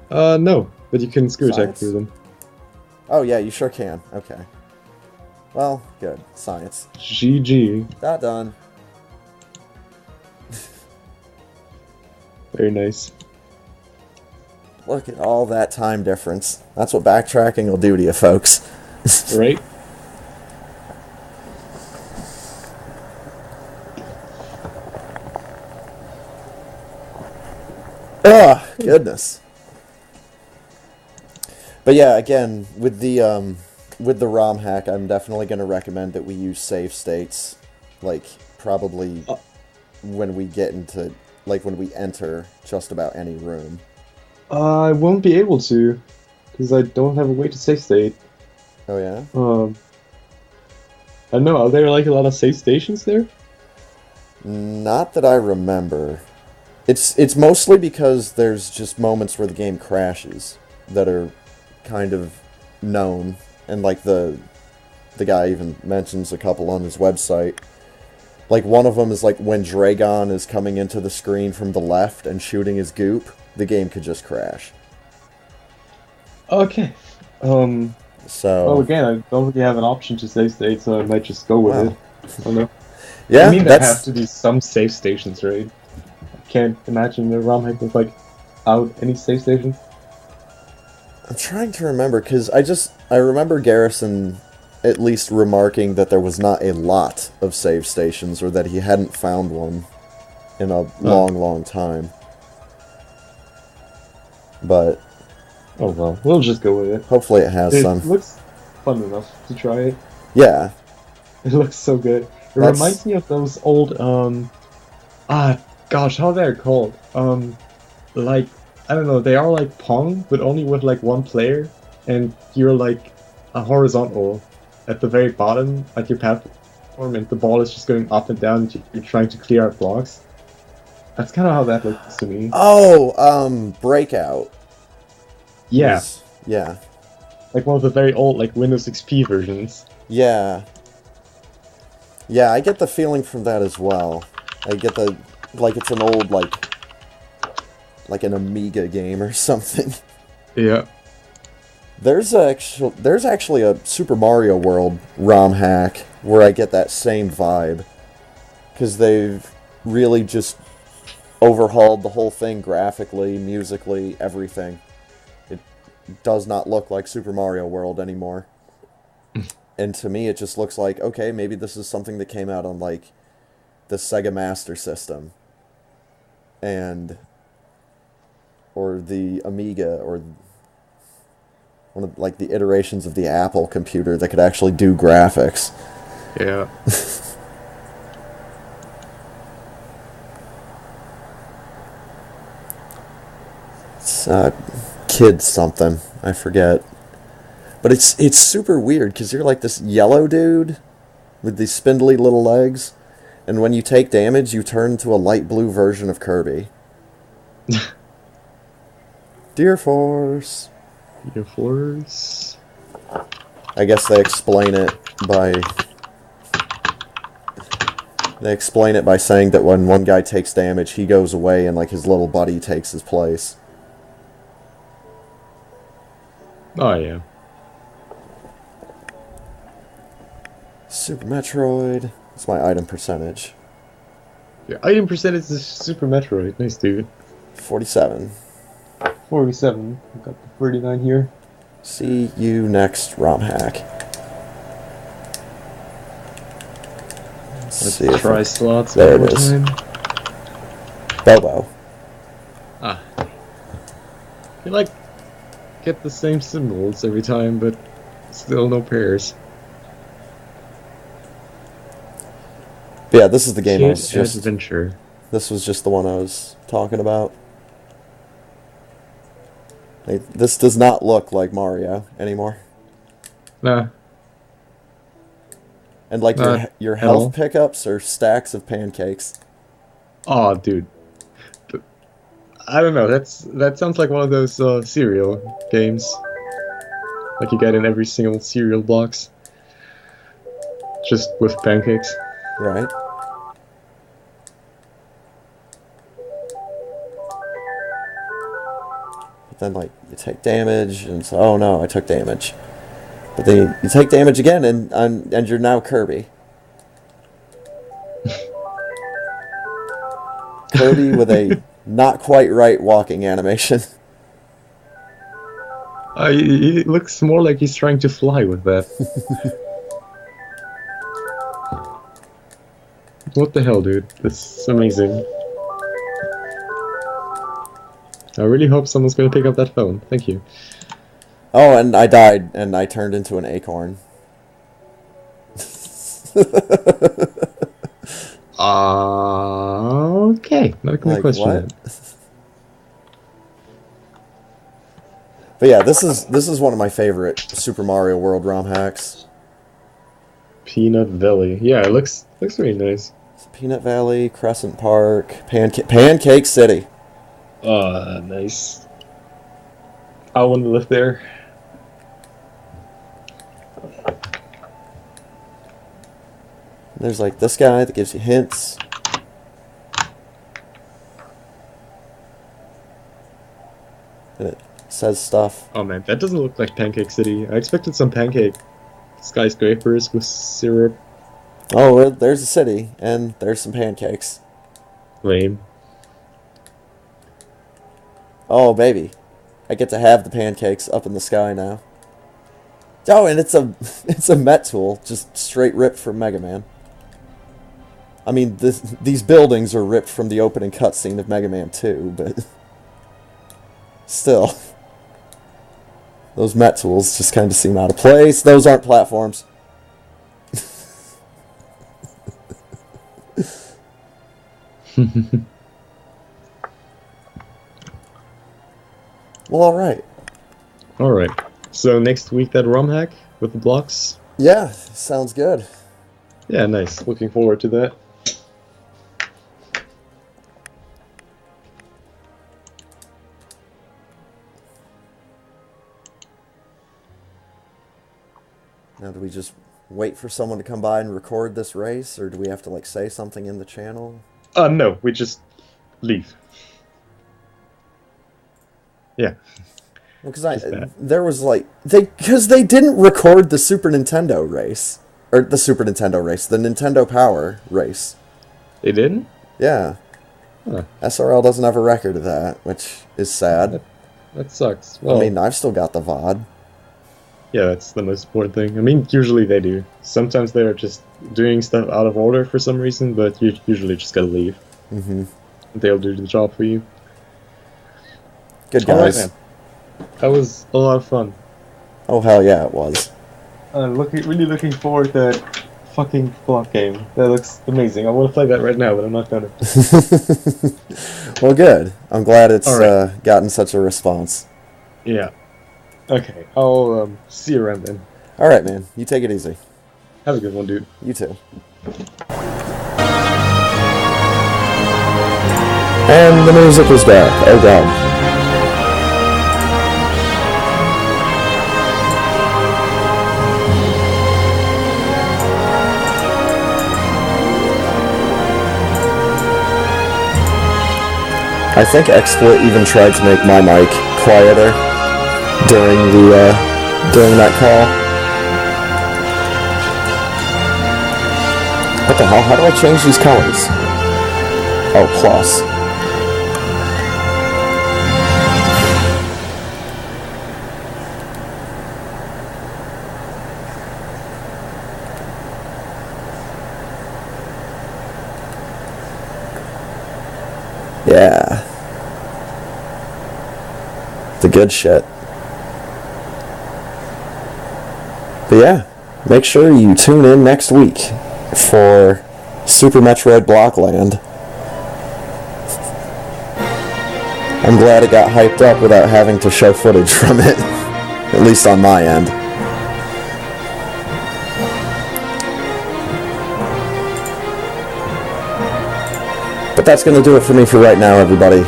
No, but you can screw attack Science? through them. Oh yeah, you sure can. Okay. Well, good. Science. GG. That done. Very nice. Look at all that time difference. That's what backtracking will do to you, folks. Right? Oh, goodness. But yeah, again, with the ROM hack, I'm definitely going to recommend that we use save states, like, probably when we get into, like, when we enter just about any room. I won't be able to, because I don't have a way to save state. Oh, yeah? I don't know, are there like a lot of save stations there? Not that I remember. It's mostly because there's just moments where the game crashes that are kind of known, and like the guy even mentions a couple on his website. Like one of them is like when Dragon is coming into the screen from the left and shooting his goop, the game could just crash. Okay. So Well, again, I don't really have an option to save state, so I might just go with Wow. it. I don't know. yeah, I mean, there have that's to be some save stations, right? I can't imagine the ROM hack with, like, out any save station. I'm trying to remember because I remember Garrison at least remarking that there was not a lot of save stations, or that he hadn't found one in a long time. But Oh well, we'll just go with it. hopefully it has It some. looks fun enough to try it. Yeah. It looks so good. It That's- reminds me of those old, gosh, how they're called? Like, I don't know, they are like Pong, but only with like one player, and you're like a horizontal at the very bottom, like your platform, and the ball is just going up and down, and you're trying to clear out blocks. That's kind of how that looks to me. Oh, Breakout. Yeah, Yeah. like one of the very old, like Windows XP versions. Yeah. Yeah, I get the feeling from that as well. I get the, like it's an old, like an Amiga game or something. Yeah. There's actually a Super Mario World ROM hack where I get that same vibe. Because they've really just overhauled the whole thing graphically, musically, everything. It does not look like Super Mario World anymore. And to me, it just looks like, okay, maybe this is something that came out on, like, the Sega Master System. Or the Amiga, or one of, like, the iterations of the Apple computer that could actually do graphics. Yeah. It's, Kid something. I forget. But it's super weird, because you're like this yellow dude with these spindly little legs, and when you take damage, you turn into a light blue version of Kirby. Dear Force. Your Force. I guess they explain it by saying that when one guy takes damage, he goes away and like his little buddy takes his place. Oh yeah. Super Metroid. That's my item percentage. Your item percentage is Super Metroid. Nice, dude. 47. 47. I've got the 39 here. See you next ROM hack. Let's see if try I- slots there one it more is. time. Bobo. Ah. You like get the same symbols every time, but still no pairs. But yeah, this is the game I was Kid just. Adventure. This was just the one I was talking about. Like, this does not look like Mario anymore. Nah. And like your at all. health pickups are stacks of pancakes. Oh, dude. But, I don't know. That sounds like one of those cereal games, like you get in every single cereal box, just with pancakes. Right. But then, like, you take damage, and it's, oh no, I took damage. But then you take damage again, and you're now Kirby. Kirby with a not quite right walking animation. He looks more like he's trying to fly with that. What the hell, dude? That's amazing. I really hope someone's gonna pick up that phone. Thank you. Oh, and I died, and I turned into an acorn. Okay, not gonna Like, question what? that. But yeah, this is one of my favorite Super Mario World ROM hacks. Peanut Valley. Yeah, it looks really nice. Peanut Valley, Crescent Park, Pancake City. Nice. I want to live there. There's like this guy that gives you hints. And it says stuff. Oh man, that doesn't look like Pancake City. I expected some pancake skyscrapers with syrup. Oh, well, there's a city, and there's some pancakes. Lame. Oh, baby. I get to have the pancakes up in the sky now. Oh, and it's a Met tool, just straight ripped from Mega Man. I mean, these buildings are ripped from the opening cutscene of Mega Man 2, but still. Those Met tools just kind of seem out of place. Those aren't platforms. Well, alright. Alright. So next week that ROM hack with the blocks? Yeah, sounds good. Yeah, nice. Looking forward to that. Now, do we just wait for someone to come by and record this race, or do we have to, like, say something in the channel? No, we just leave. Yeah. Because there was, like, because they didn't record the Super Nintendo race. Or the Super Nintendo race, the Nintendo Power race. They didn't? Yeah. Huh. SRL doesn't have a record of that, which is sad. That sucks. Well, I mean, I've still got the VOD. yeah, that's the most important thing. I mean, usually they do. Sometimes they're just doing stuff out of order for some reason, but you usually just gotta leave. Mm-hmm. They'll do the job for you. Good Alright, guys. man. That was a lot of fun. Oh, hell yeah, it was. Really looking forward to that fucking block game. That looks amazing. I want to play that right now, but I'm not gonna. Well, good. I'm glad it's Alright. gotten such a response. Yeah. Okay, I'll see you around then. Alright, man. You take it easy. Have a good one, dude. You too. And the music is back. Oh god. I think XSplit even tried to make my mic quieter during that call. What the hell? How do I change these colors? Oh, plus. Yeah. The good shit. But yeah, make sure you tune in next week for Super Metroid Blockland. I'm glad it got hyped up without having to show footage from it, at least on my end. But that's going to do it for me for right now, everybody.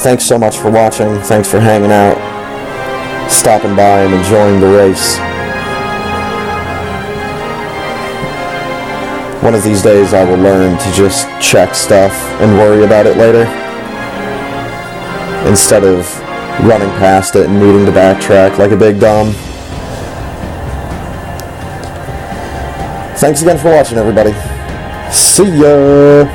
Thanks so much for watching. Thanks for hanging out, stopping by, and enjoying the race. One of these days I will learn to just check stuff and worry about it later, instead of running past it and needing to backtrack like a big dumb. Thanks again for watching, everybody. See ya!